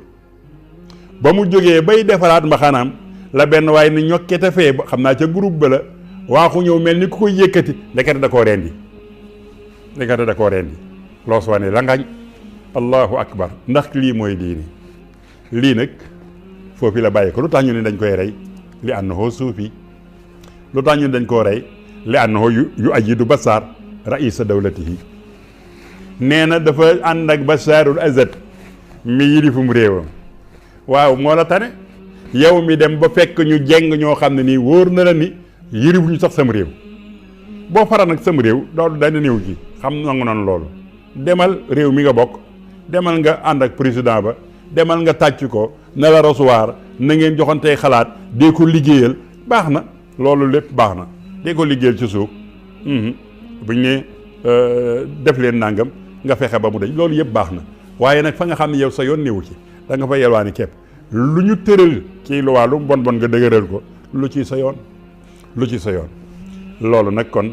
ba mu jógee bay defaraat mbaxanaam la benn waaye ni ñokkete fee xam naa ca groupe ba la waaxu ñëw mel ni ku koy yëkkati ndekete da koo rendi loos waa ne la ngañ allahu akbar ndax lii mooy diini lii nag foofu la bàyyi ko lu tax ñu ne dañ koy rey li annahu suufi lu tax ñu ne dañ koo rey li annahu yu ajidu Basaar raisa dawlatihi nee na dafa ànd ak Bashaarul Asad mi yilifum réewam waaw moo la tane yow mi dem ba fekk ñu jeng ñoo xam ne nii wóor na la ni yilifuñu sax sam réew boo fara nag sam réew loolu dana néew ci xam nangu noonu loolu demal réew mi nga bokk demal nga ànd ak président ba demal nga tàcc ko na la recevoir na ngeen joxantee xalaat dee ko liggéeyal baax na loolu lépp baax na dee ko liggéeyal ci suuf buñ ne def leen nangam nga fexe ba mu dañ loolu yëpp baax na waaye nag fa nga xam ne yow sa yoon néewu ci da nga fa yelwaani képp lu ñu tëral ci lu wàllu bon nga dëgëral ko lu ci sa yoon loolu nag kon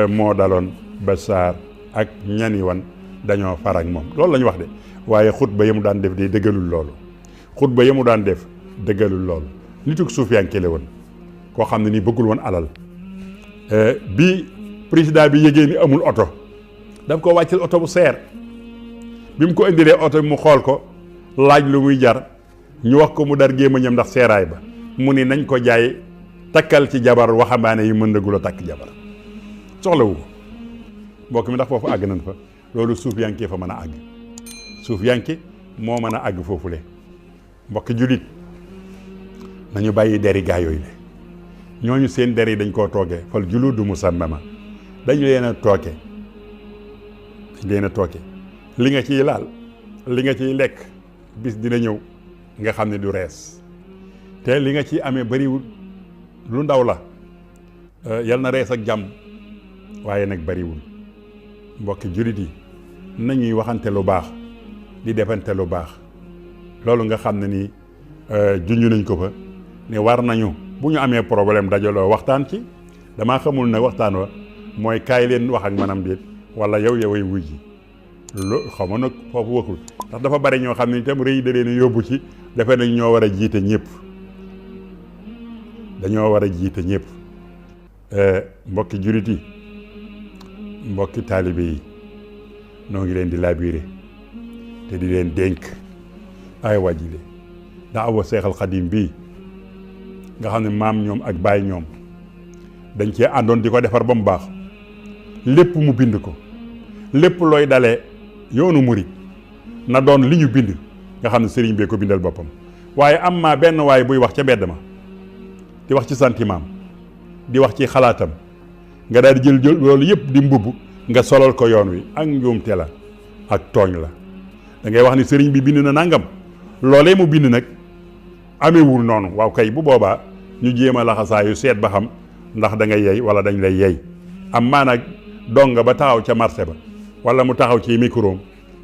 moo daloon Basaar ak ñani wan dañoo far ak moom loolu la ñu wax de waaye xutba ya mu daan def day dëggalul loolu xutba ya mu daan def dëggalul loolu nituk suufiyanke la woon koo xam ne nii bëggul woon alal bi président bi yëgee ni amul oto daf ko wàccil oto bu seer bi mu ko indilee oto bi mu xool ko laaj lu muy jar ñu wax ko mu dar gémmiñam ndax seeraay ba mu ni nañ ko jaay takkal ci jabar waxambaane yi mën nagul a takk jabar soxlawu ko mbokk mi ndax foofu àgg nañ fa loolu suufiyanke fa mën a àgg suufiyanke moo mën a àgg foofule mbokki jullit nañu bàyyi deri gaa yooyu le ñooñu seen der yi dañ koo toogee fal juluudu musammama dañ leen a tooke li nga ciy laal li nga ciy lekk bis dina ñëw nga xam ne du rees te li nga ciy amee bariwul lu ndaw la yal na rees ak jàmm waaye nag bariwul mbokki jullit yi nañuy waxante lu baax di defante lu baax loolu nga xam ne nii junj nañ ko fa ne war nañu bu ñu amee problème dajaloo waxtaan ci damaa xamul ne waxtaan wa mooy kaay leen wax ak manam déet wala yow wuy ji lu xaw ma nag foofu waxul ndax dafa bari ñoo xam ne itam rëy da leen yóbbu ci defe nañ ñoo war a jiite ñëpp dañoo war a jiite ñëpp mbokki jurit yi mbokki taalibe yi noo ngi leen di labiré te di leen dénk ay wàjjile daawa Seexal Xadim bii nga xam ne maam ñoom ak baay ñoom dañ cee àndoon di ko defar ba mu baax lépp mu bind ko lépp looy dalee yoonu murit na doon li ñu bind nga xam ne sëriñ bee ko bindal boppam waaye am maa benn waay buy wax ca bedd ma di wax ci sentiment di wax ci xalaatam nga daal di jël loolu yëpp di mbubb nga solal ko yoon wi ak njuumte la ak tooñ la da ngay wax ni sëriñ bi bind na nangam loolee mu bind nag amewul noonu waaw kay bu boobaa ñu jéem a laxasaayu seet ba xam ndax da nga yey wala dañ lay yey am maa nag donga ba taxaw ca marché ba wala mu taxaw ci micro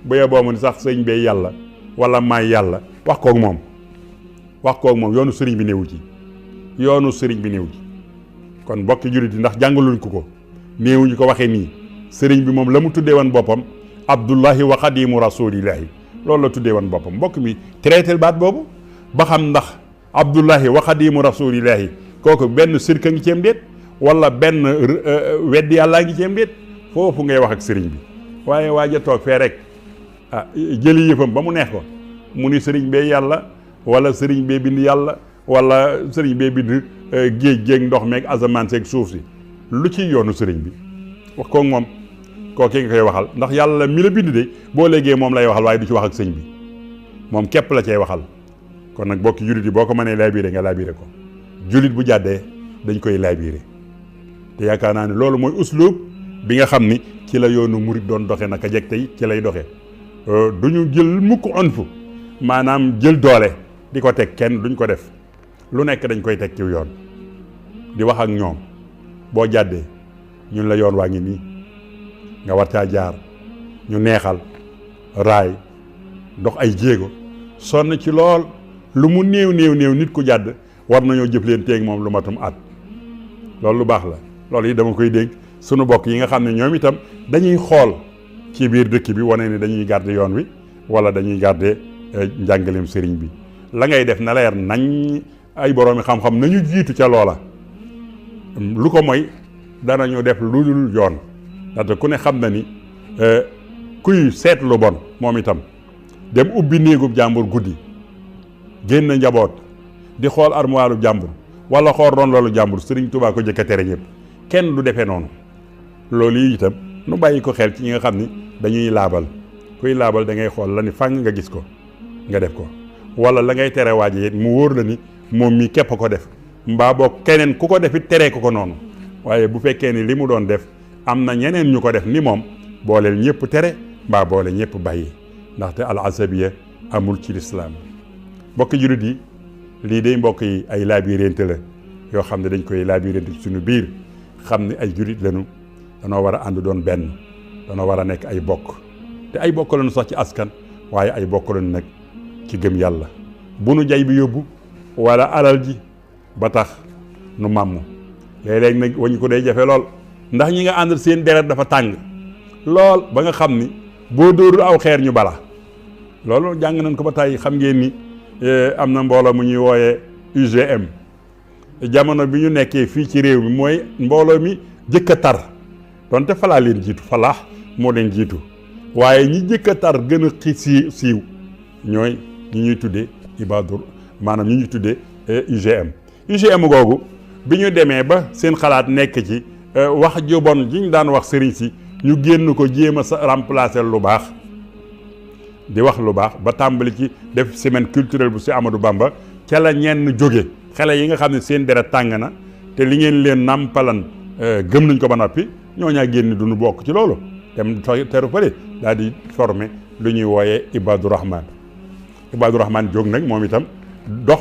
bu yeboo mu ni sax sëñ bee yàlla wala maay yàlla wax koog moom yoonu sëriñ bi néewu ci kon mbokki jullit yi ndax jàngaluñ ko néewuñu ko waxee nii sëriñ bi moom la mu tuddee woon boppam abdullahi wa xadimu rasulillahi loolu la tuddee woon boppam mbokk mi traité baat boobu ba xam ndax abdullahi wa xadimu rasulillahi kooku benn sirka ngi ceem déet wala benn weddi yàllaa ngi ceem déet foofu ngay wax ak sëriñ bi waaye waaja toog fee rek jëli yëfam ba mu neex ko mu ni sëriñ bee yàlla wala sëriñ bee bind yàlla wala sëriñ bee bind géej géeg ndox meeg asamaan seeg suuf si lu ci yoonu sëriñ bi wax koog moom kooku nga koy waxal ndax yàlla mi la bind de boo léegee moom lay waxal waaye du ci wax ak sëñ bi moom képp la cay waxal kon nag bokki jullit yi boo ko mënee laabiré nga laabiré ko jullit bu jàddee dañ koy laabiré te yaakaar naa ne loolu mooy uslub bi nga xam ni ci la yoonu murit doon doxe naka jekk tey ci lay doxe du ñu jël mukk onfu maanaam jël doole di ko teg kenn duñ ko def lu nekk dañ koy teg ci yoon di wax ak ñoom boo jàddee ñun la yoon waa ngi nii nga war caa jaar ñu neexal raay dox ay jéego sonn ci lool lu mu néew nit ku jàdd war nañoo jëflanteeg moom lu matum at loolu lu baax la loolu yi dama koy dénk sunu bokk yi nga xam ne ñoom itam dañuy xool ci biir dëkk bi wane ni dañuy garder yoon wi wala dañuy garder njàngaleem sëriñ bi la ngay def na leer nañ ay boroomi xam-xam nañu jiitu ca loola lu ko mooy danañu def lu dul yoon ndaxte ku ne xam na ni kuy seet lu bon moom itam dem ubbi néegub jàmbur guddi génn njaboot di xool armoire jàmbur wala xool ron loolu jàmbur Sëriñ Tuubaa ko jëkk a tere ñëpp kenn du defee noonu loolu yi itam nu bàyyi ko xel ci ñi nga xam ni dañuy laabal kuy laabal da ngay xool la ni fàng nga gis ko nga def ko wala la ngay tere waaje it mu wóor la ni moom mii képp a ko def mbaa boo keneen ku ko def it teree ko noonu waaye bu fekkee ni li mu doon def am na ñeneen ñu ko def ni moom booleel ñëpp tere mbaa boole ñëpp bàyyi ndaxte al asabiya amul ci lislaam mbokki jurit yi lii day mbokk yi ay laabirante la yoo xam ne dañ koy laabirante suñu biir xam ne ay jurit lañu danoo war a ànd doon benn danoo war a nekk ay bokk te ay bokk lañu sax ci askan waaye ay bokk lañu nag ci gëm yàlla bu nu jay bi yóbbu wala alal ji ba tax nu màmm léeg-léeg nag wañ ko day jafe lool ndax ñi nga àndal seen deret dafa tàng lool ba nga xam ni boo dóorul aw xeer ñu bala loolu jàng nañ ko ba tàyyi. xam ngeen ni am na mbooloo mu ñuy wooyee UGM jamono bi ñu nekkee fii ci réew mi mooy mbooloo mi jëkk a tar donte falaa leen jiitu falaax moo leen jiitu waaye ñi jëkk a tar gën a siiw ñooy ñi ñuy tuddee ibadur maanaam ñi ñuy tuddee UGM googu bi ñu demee ba seen xalaat nekk ci wax ju bon ji ñu daan wax sëriñ si ñu génn ko jéem a remplacer lu baax di wax lu baax ba tàmbali ci def semaine culturelle bu si Amadou Bamba ca la ñenn jóge xale yi nga xam ne seen deret tàng na te li ngeen leen nàmpalan gëm nañ ko ba noppi ñooñaa génn duñu bokk ci loolu dem teru fële daal di former lu ñuy wooyee Ibadu Rahman jóg nag moom itam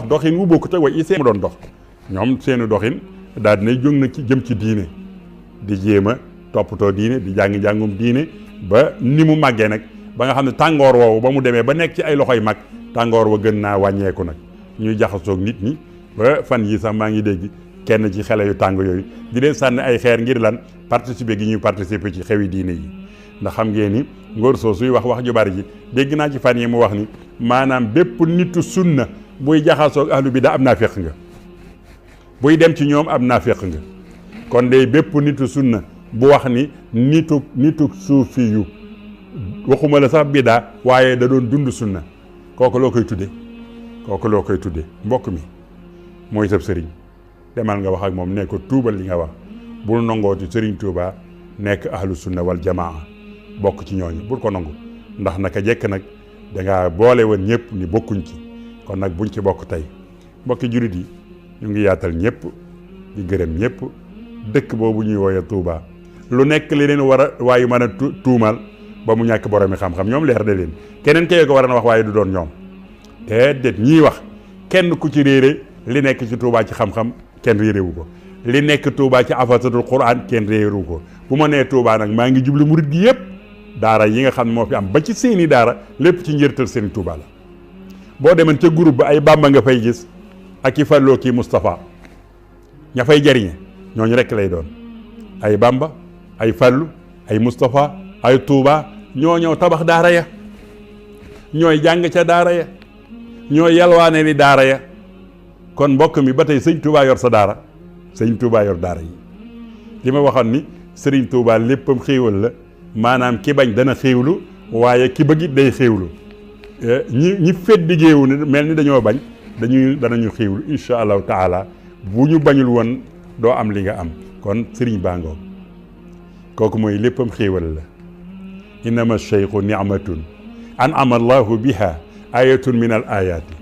doxin wu bokkut ak way isee mu doon dox ñoom seeni doxin daal dinay jóg nag ci jëm ci diine di jéem a toppatoo diine di jàngum diine ba ni mu màggee nag ba nga xam ne tàngoor woowu ba mu demee ba nekk ci ay loxoy mag tàngoor wa gën naa wàññeeku nag ñuy jaxasoog nit ñi ba fan yi sax maa ngi dégg kenn ci xale yu tàng yooyu di leen sànni ay xeer ngir lan participer gi ñuy participer ci xewi diine yi ndax xam ngeen ni ngóor soo suy wax ju bari ji dégg naa ci fan yi mu wax ni maanaam bépp nitu sunna buy jaxasoog ahlu bi daa am naafeq nga buy dem ci ñoom am naafeq nga kon de bépp nitu sunna bu wax ni nitu suufi yu waxuma la sax bidaa waaye da doon dund sunna kooku loo koy tudde mbokk mi mooy sab sëriñ demal nga wax ak moom ne ko tuubal li nga wax bul nangooti sëriñ Tuubaa nekk ahlu sunna wal jamaa bokk ci ñooñu bul ko nangu ndax naka jekk nag dangaa boole woon ñëpp ni bokkuñ ci kon nag buñ ci bokk tey mbokki jurit yi ñu ngi yaatal ñëpp di gërëm ñëpp dëkk boobu ñuy wooye Tuubaa lu nekk li leen war a waaye mën a tuumal ba mu ñàkk boromi xam-xam ñoom leer de leen keneen kay ko war a wax waaye du doon ñoom déedéet ñii wax kenn ku ci réere li nekk ci Tuubaa ci xam-xam kenn réerewu ko li nekk Tuubaa ci afasatul Qur'an kenn réerewu ko bu ma nee Tuubaa nag maa ngi jublu murit gi yëpp daara yi nga xam ne moo fi am ba ci seeni daara lépp ci njërtal seen Tuubaa la boo demen ca groupe ba ay Bàmba nga fay gis ak i Falloo kii Moustapha ña fay jariñe ñooñu rekk lay doon ay Bàmba ay Fallu ay Moustapha ay Tuubaa ñoo ñëw tabax daara ya ñooy jàng ca daara ya ñooy yalwaane ni daara ya kon mbokk mi ba tey sëñ Tuubaa yor sa daara sëñ Tuubaa yor daara yi li ma waxoon ni sëriñ Tuubaa léppam xéewal la maanaam ki bañ dana xéewlu waaye ki bëgg it day xéewlu ñi feddi géewu ni mel ni dañoo bañ danañu xéewlu insha allahu taala bu ñu bañul woon doo am li nga am kon sëriñ bàngoo kooku mooy léppam xéewal la innama cheikhu ni'matun an'ama allahu biha ayatun min al ayati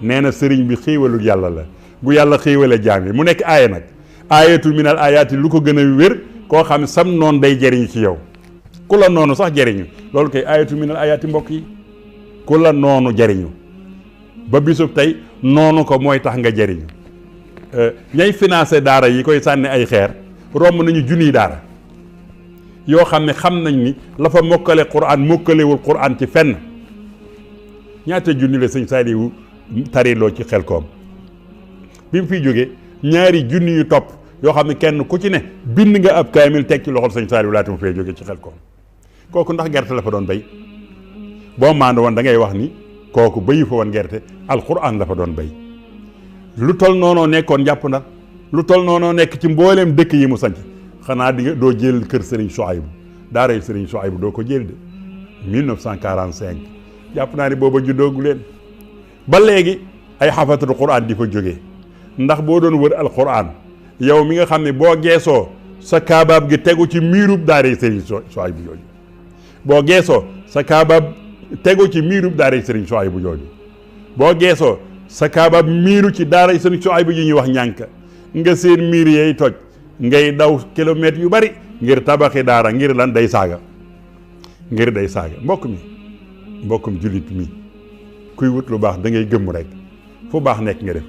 nee na sëriñ bi xéewalu yàlla la bu yàlla xéewale jaam yi mu nekk aaya nag ayatun min al ayati lu ko gën a wér koo xam ne sam noonu day jëriñu ci yow ku la noonu sax jëriñu loolu koy ayatun min al ayati mbokk yi ku la noonu jëriñu ba bisub tey noonu ko mooy tax nga jëriñu ñay financé daara yi koy sànni ay xeer romb nañu junniy daara yoo xam ne xam nañ ni la fa mokkale Qur'an mokkalewul Qur'an ci fenn ñaata junni la sëñ Saaliwu tariloo ci Xelkom bi mu fiy jógee ñaari junni yu topp yoo xam ne kenn ku ci ne bind nga ab kaamil teg ci loxol sëñ Saaliwu laata mu fay jógee ci Xelkom kooku ndax gerte la fa doon bay boo maand woon da ngay wax ni kooku bayu fa woon gerte alquran la fa doon bay lu tol noonoo nekkoon jàpp na lu tol noonoo nekk ci mbooleem dëkk yi mu sanc xanaa di nga doo jël kër Serigne Souhaïbou daaray Serigne Souhaïbou doo ko jël de 1945 jàpp naa ni booba juddoogu leen ba léegi ay xafatul quran di fa jógee ndax boo doon wër alquran yow mi nga xam ne boo geesoo sa kaabaab gi tegu ci miirub daaray Serigne Souhaïbou jooju boo geesoo sa kaabaab tegu ci miirub daaray Serigne Souhaïbou jooju boo geesoo sa kaabaab miiru ci daaray Serigne Souhaïbou yi ñuy wax ñànk nga seen miir yeey toj ngay daw kilomètres yu bari ngir tabaxi daara ngir lan day saaga mbokkum jullit mi kuy wut lu baax da ngay gëmm rek fu baax nekk nga def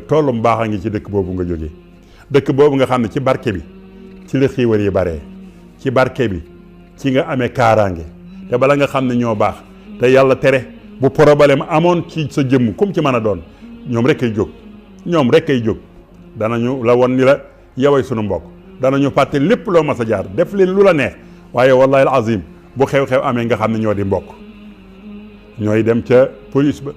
tollum baax a ngi ci dëkk boobu nga jógee dëkk boobu nga xam ne ci barke bi ci la xiiwal yi baree ci barke bi ci nga amee kaaraange te bala nga xam ne ñoo baax te yàlla tere bu problème amoon ci sa jëmm comme ci mën a doon ñoom rek ay jóg danañu la won ni la yoway sunu mbokk danañu fàtte lépp loo mas a jaar def leen lu la neex waaye wallahi al azim bu xew-xew amee nga xam ne ñoo di mbokk ñooy dem ca police ba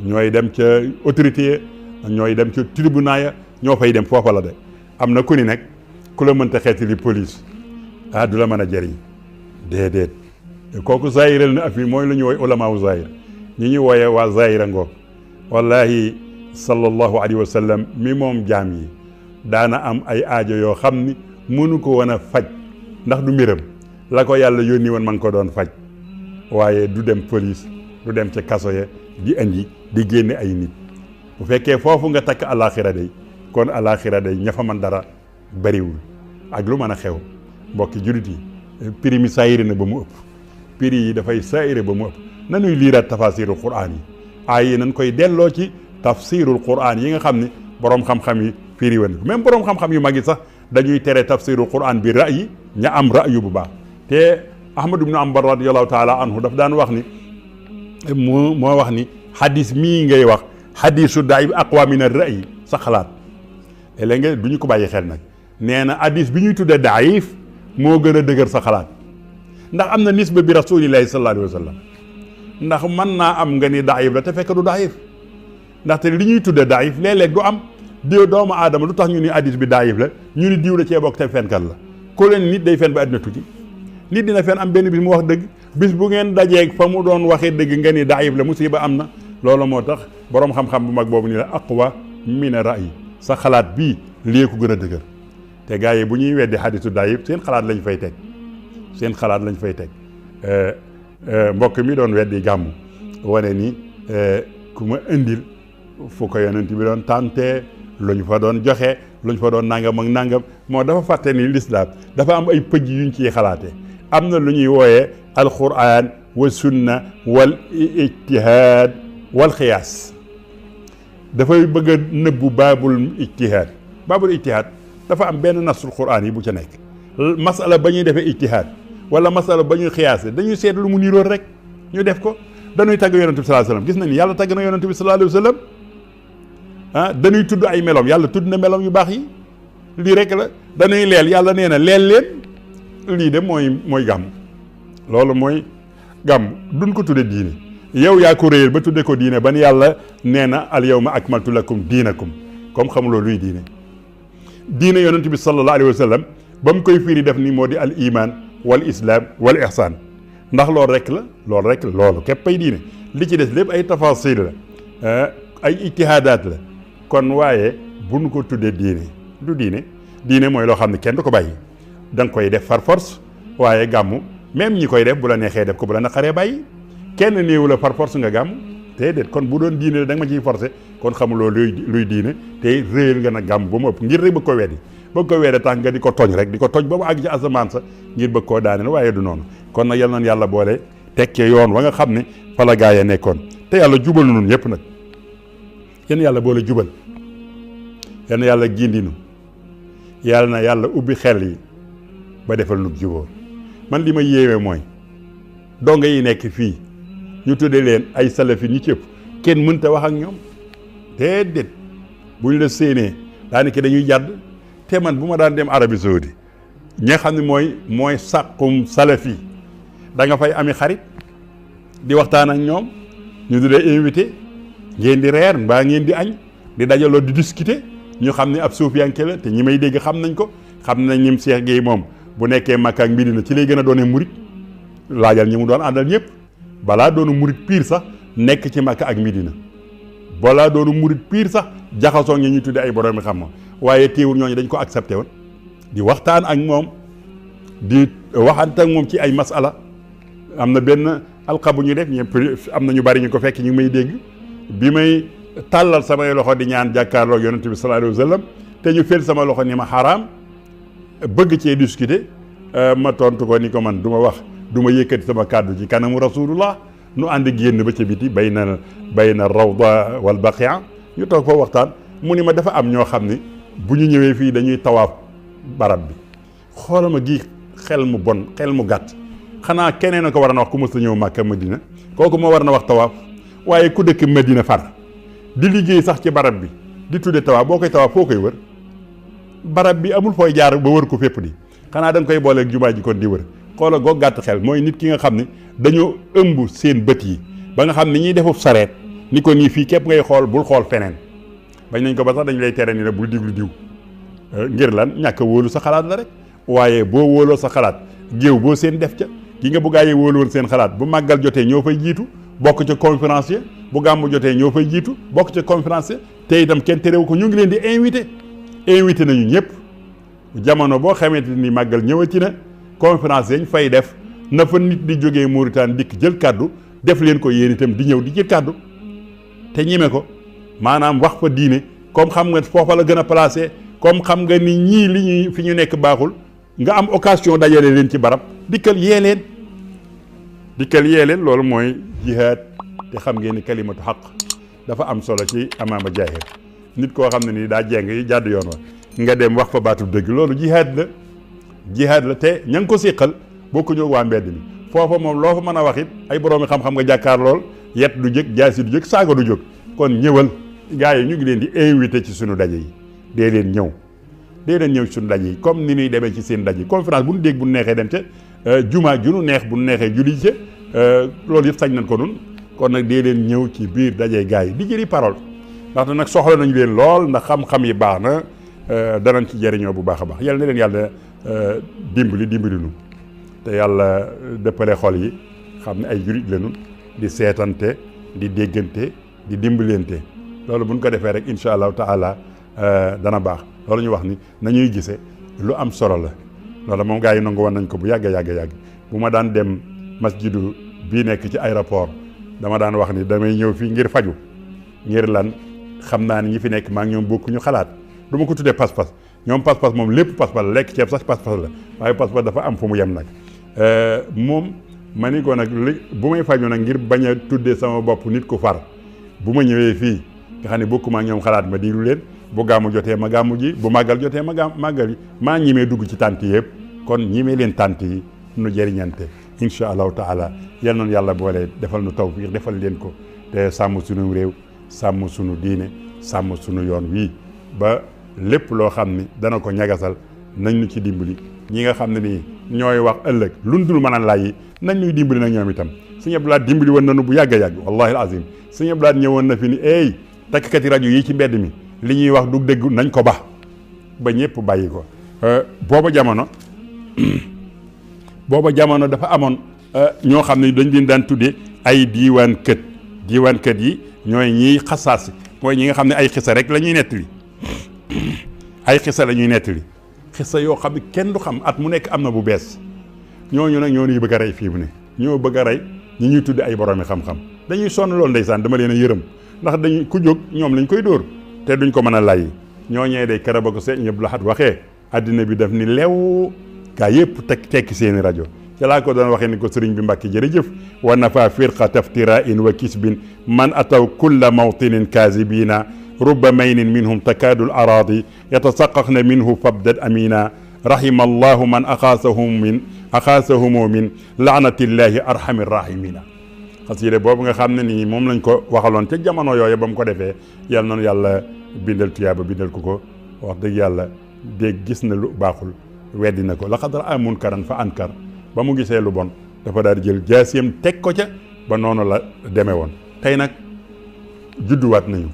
ñooy dem ca autorité ya ñooy dem ca tribunal ya ñoo fay dem foofa la de am na ku ni nag ku la mënta xeeti li police du la mën a jëriñ déedéet kooku zahiral na affaire mooy lu ñu woy ulamaawu zahir ñi ñuy wooyee waa zahira ngoog wallahi sallallahu alayhi wa sallam mi moom jaam yi daana am ay aajo yoo xam ni mënu ko woon a faj ndax du mbiram la ko yàlla yónni woon ma ngi ko doon faj waaye du dem police du dem ca kaso ya di indi di génne ay nit bu fekkee foofu nga takk alaxira day kon alaxira day ña fa man dara bariwul ak lu mën a xew mbokki julit yi prix mi saayiri na ba mu ëpp prix yi dafay saayiri ba mu ëpp nanuy liiraat tafasirul quran yi ay nañ koy delloo ci tafsirul quran yi nga xam ne boroom xam-xam yi firi woon même boroom xam-xam yu mag yi sax dañuy tere tafsirul quran bi ra'yi ña am ra'yu bu baax te ahmad ibnu ambal radiallahu taala anhu daf daan wax ni moo wax ni xadis mii ngay wax xadisu daif aqwa min ar-ra'yi sa xalaat léeg nga du ñu ko bàyyi xel nag nee na hadis bi ñuy tuddee daif moo gën a dëgër sa xalaat ndax am na nisba bi rasulillahi sallallahu alayhi wa sallam ndax mën naa am nga ni daif la te fekk du daif ndaxte li ñuy tuddee daif léeg-léeg du am diw doomu aadama lu tax ñu ni hadis bi daif la ñu ni diw la cee bokk te fenkat la ko leen nit day fen ba àddina tuuti nit dina fen am benn bis mu wax dëgg bis bu ngeen dajeeg fa mu doon waxee dëgg nga ni daif la musiba am na loolu moo tax boroom xam-xam bu mag boobu ni la aqwa min ra'yi sa xalaat bii lii ko gën a dëgër te gars yi bu ñuy weddi xadisu daif seen xalaat lañ fay teg seen xalaat lañ fay teg mbokk mi doon weddi gàmmu wane ni ku ma indil fu ko yonent bi doon tàntee lu ñu fa doon joxe lu ñu fa doon nangam ak nangam moo dafa fàtte ni lislaam dafa am ay pëj yuñ ciy xalaate am na lu ñuy wooyee alquran wa sunna wal ijtihaad wal xiyaas dafay bëgg a nëbbu baabul ijtihaad dafa am benn nasul quran yi bu ca nekk masala ba ñuy defee ijtihaad wala masala ba ñuy xiyaase dañuy seet lu mu niroon rek ñu def ko dañuy tagg yonent bi sallallahu alayhi wasallam gis nañ yàlla tagg na yonent bi sallallahu alayhi wasallam dañuy tudd ay melom yàlla tudd na melom yu baax yi lii rek la dañuy leel yàlla nee na leel leen lii de mooy gàmm loolu mooy gàmm duñ ko tudde diine yow yaa ko réyal ba tudde ko diine ban yàlla nee na al yawma akmaltu lakum diinakum comme xamuloo luy diine yonent bi sallallahu alayhi wasallam ba mu koy firi def ni moo di al iman wal islam wal ihsan ndax loolu rek la loolu képp ay diine li ci des lépp ay tafasil la ay ijtihaadaat la kon waaye bu nu ko tuddee diine du diine mooy loo xam ne kenn du ko bàyyi da nga koy def par force waaye gàmmu même ñi koy def bu la neexee def ko bu la naqaree bàyyi kenn néewu la par force nga gàmmu te déet kon bu doon diine la da nga ma ciy forcé kon xamuloo luy diine te réyal nga nag gàmmu ba mu ëpp ngir rek bëgg ko weddi tax nga di ko tooñ rek di ko tooñ ba mu àgg ci asamaan sa ngir bëgg koo daaneel waaye du noonu kon nag yal nañ yàlla boole tekkee yoon wa nga xam ne fa la gaa ya nekkoon te yàlla jubal nu nun yëpp nag yenn yàlla boole jubal yenn yàlla gindinu yàlla na yàlla ubbi xel yi ba defal nu jubóo man li ma yéeme mooy donga yi nekk fii ñu tuddee leen ay salafi ñu ci ëpp kenn mënta wax ak ñoom déedéet buñ la séenee daanaka dañuy jàdd te man bu ma daan dem Arabie Saoudi ñi nga xam ne mooy sàqum salafi da nga fay ami xarit di waxtaan ak ñoom ñu di lay invité ngeen di reer mbaa ngeen di añ di dajaloo di discuter ñu xam ne ab suufiyanke la te ñi may dégg xam nañ ko xam nañ ñim Cheikh Gueye moom bu nekkee Makka ak Medina ci lay gën a doone murit laajal ñi mu doon àndal ñëpp balaa doonu murit pire sax nekk ci Makka ak Medina balaa doonu murit pire sax jaxasoo ngi ñuy tudde ay borom xam moom waaye teewul ñooñu dañ ko accepté woon di waxtaan ak moom di waxante ak moom ci ay masala am na benn alqa bu ñu def ñëpp am na ñu bari ñu ko fekk ñu ngi may dégg bi may tàllal samay loxo di ñaan jàkkaarloog yonent bi sallallahu alayhi wa sallam te ñu fel sama loxo ni ma xaraam bëgg cee discuter ma tontu ko ni ko man du ma wax du ma yëkkati sama kàddu ci kanamu rasulullah nu ànd génn ba ca biti bayna rawda wal baqia ñu toog fa waxtaan mu ni ma dafa am ñoo xam ni bu ñu ñëwee fii dañuy tawaaf barab bi xoolal ma gi xel mu bon xel mu gàtt xanaa keneen a ko war na wax ku mës a ñëw Màkka Madina kooku moo war na wax tawaaf waaye ku dëkk Madina far di liggéey sax ci barab bi di tudde tawaaf boo koy tawaaf foo koy wër barab bi amul fooy jaar ba wër ko fépp di xanaa da nga koy booleeg jumaa ji kon di wër xoola goo gàtt xel mooy nit ki nga xam ne dañoo ëmb seen bët yi ba nga xam ni ñuy defub sareet ni ko nii fii képp ngay xool bul xool feneen bañ nañ ko ba sax dañ lay tere ni la bul diglu diw ngir lan ñàkk a wóolu sa xalaat la rek waaye boo wóoloo sa xalaat géew boo seen def ca gi nga bu gaa yi wóolu woon seen xalaat bu màggal jotee ñoo fay jiitu bokk ca conférence ya bu gàmmu jotee ñoo fay jiitu bokk ca conférence ya te itam kenn terewu ko ñu ngi leen di invité nañu ñëpp jamono boo xamante ni màggal ñëwati na conférence yañ fay def na fa nit di jógee Mauritanie dikk jël kàddu def leen ko yéen itam di ñëw di jël kàddu te ñime ko maanaam wax fa diine comme xam nga foofa la gën a placé comme xam nga ni ñii li ñuy fi ñu nekk baaxul nga am occasion dajale leen ci barab dikkal yee leen loolu mooy jihaad te xam ngeen ni kalimatu xaq dafa am solo ci amaama jaahir nit koo xam ne nii daa jeng yi jàdd yoon wa nga dem wax fa baatu dëgg loolu jihaad la te ña ngi ko siqal bokku ñëw waa mbedd mi foofa moom loo fa mën a wax it ay boroomi xam-xam nga jàkkaar lool yet du jóg jaasi du jóg saaga du jóg kon ñëwal gars yi ñu ngi leen di invité ci suñu daje yi dee leen ñëw ci suñu daje yi comme ni ñuy demee ci seen daje yi conférence bu ñu dégg bu ñu neexee dem ca jumaa ju nu neex bu nu neexee julli ca loolu yëpp sañ nañ ko nun kon nag dee leen ñëw ci biir daje gars yi di jëri parole ndaxte nag soxla nañu leen lool ndax xam-xam yi baax na danañ ci jëriñoo bu baax a baax yàlla na leen yàlla dimbali nu te yàlla dëppale xol yi xam ne ay jurit lañu di seetante di déggante di dimbalante loolu buñ ko defee rek incha allahu taala dana baax loolu ñu wax ni nañuy gisee lu am solo la loolu moom gars yi nangu woon nañ ko bu yàgg bu ma daan dem masjidu bii nekk ci aéroport dama daan wax ni damay ñëw fii ngir faju ngir lan xam naa ni ñi fi nekk maa ngi ñoom bokkuñu xalaat du ma ko tuddee pas-pas ñoom pas-pas moom lépp pas-pas la lekk ceeb sax pas-pas la waaye pas-pas dafa am fu mu yem nag moom ma ni ko nag bu may faju nag ngir bañ a tuddee sama bopp nit ku far bu ma ñëwee fii nga xam ne bokkuma ak ñoom xalaat ma diiru leen bu gàmmu jotee ma gàmmu ji bu màggal jotee ma màggal yi maa ñimee dugg ci tànt yëpp kon ñimee leen tànt yi nu jëriñante incha allahu taala yal noonu yàlla boole defal nu tawfiq defal leen ko te sàmm sunu réew sàmm sunu diine sàmm sunu yoon wii ba lépp loo xam ni dana ko ñagasal nañ ñu ci dimbali ñi nga xam ne nii ñooy wax ëllëg luñ dul mën a laaj yi nañ ñuy dimbali nag ñoom itam Sëñ Abdou Lahad dimbali woon nañu bu yàgg a yàgg wallahi alazim Sëñ Abdou Lahad ñëwoon na fi ni takkati rajo yi ci mbedd mi li ñuy wax du dégg nañ ko ba ñëpp bàyyi ko booba jamono dafa amoon ñoo xam ne dañ leen daan tuddee ay diiwaan kët yi ñooy ñiy xasaas mooy ñi nga xam ne ay xisa rek la ñuy nettali ay xisa la ñuy nettali xisa yoo xam ne kenn du xam at mu nekk am na bu bees ñooñu nag ñoo ñuy bëgg a rey fii mu ne ñoo bëgg a rey ñi ñuy tudde ay boroomi xam-xam dañuy sonn loolu ndeysaan dama leen a yërëm ndax dañuy ku jóg ñoom lañ koy dóor te duñ ko mën a lay ñooñee day kere ba ko Sëñ Abdou Lahad waxee addina bi daf ni leew gaa yëpp tekki seeni rajo ca laa ko doon waxee ni ko sëriñ bi Mbàkke jërëjëf wa nafa firqa taftirain wa kisbin man ataw kulla mawtinin kaasibina rubba maynin minhum takaadu l araadi yatasaqaqna minhu fabdad amina rahima allahu man axaasahumu min laanatillahi arhami rahimina xasida boobu nga xam ne nii moom lañ ko waxaloon ca jamono yooyu ba mu ko defee yàlla noonu yàlla bindal tuyaaba bindal ko wax dëgg yàlla dégg gis na lu baaxul weddi na ko laqad raa munkaran fa ankar ba mu gisee lu bon dafa daal di jël jaasiyam teg ko ca ba noonu la demee woon tey nag judduwaat nañu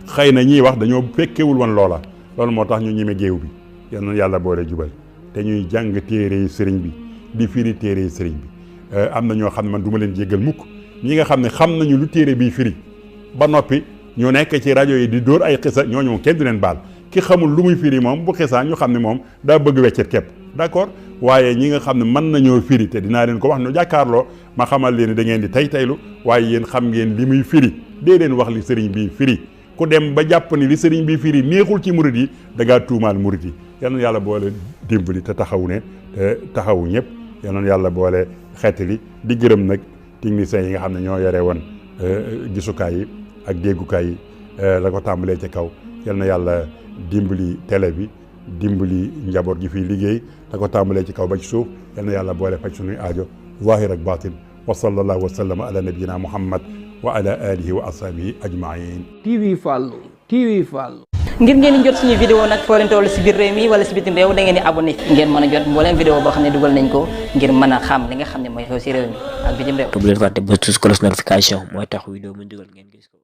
xëy na ñiy wax dañoo fekkewul woon loola loolu moo tax ñu ñime géew bi yal na yàlla boole jubal te ñuy jàng téere yi sëriñ bi di firi téere yi sëriñ bi am na ñoo xam ne man du ma leen jéggal mukk ñi nga xam ne xam nañu lu téere bii firi ba noppi ñu nekk ci rajo yi di dóor ay xisa ñooñu moom kenn du leen baal ki xamul lu muy firi moom bu xisaa ñu xam ne moom daa bëgg weccet képp d'accord waaye ñi nga xam ne mën nañoo firi te dinaa leen ko wax ñu jàkkaarloo ma xamal leen da ngeen di taylu waaye yéen xam ngeen li muy firi dee leen wax li sëriñ bii firi ku dem ba jàpp ni li sëriñ bii firi neexul ci murit yi da ngaa tuumaal murit yi yal na yàlla boole dimbali te taxawu ne te taxawu ñëpp yal na yàlla boole xeetali di gërëm nag techniciens yi nga xam ne ñoo yore woon gisukaay yi ak déggukaay yi la ko tàmbalee ci kaw yal na yàlla dimbali télé bi dimbali njaboot gi fii liggéey la ko tàmbalee ci kaw ba ci suuf yal na yàlla boole faj suñuy aajo zahir ak batin wa sallallahu wa sallam ala nabiyina muhammad wa ala alihi wa ashabihi ajmain. TV Fallou. ngir ngeen di jot suñu vidéo nag foo leen toll si biir réew mi wala si bitim réew da ngeen di abonné ngeen mën a jot mbooleem vidéo boo xam ne dugal nañ ko ngir mën a xam li nga xam ne mooy xew si réew mi ak bitim réew. te bu leen fàtte ba tous cloche notification mooy tax vidéo mu dugal ngeen gis ko.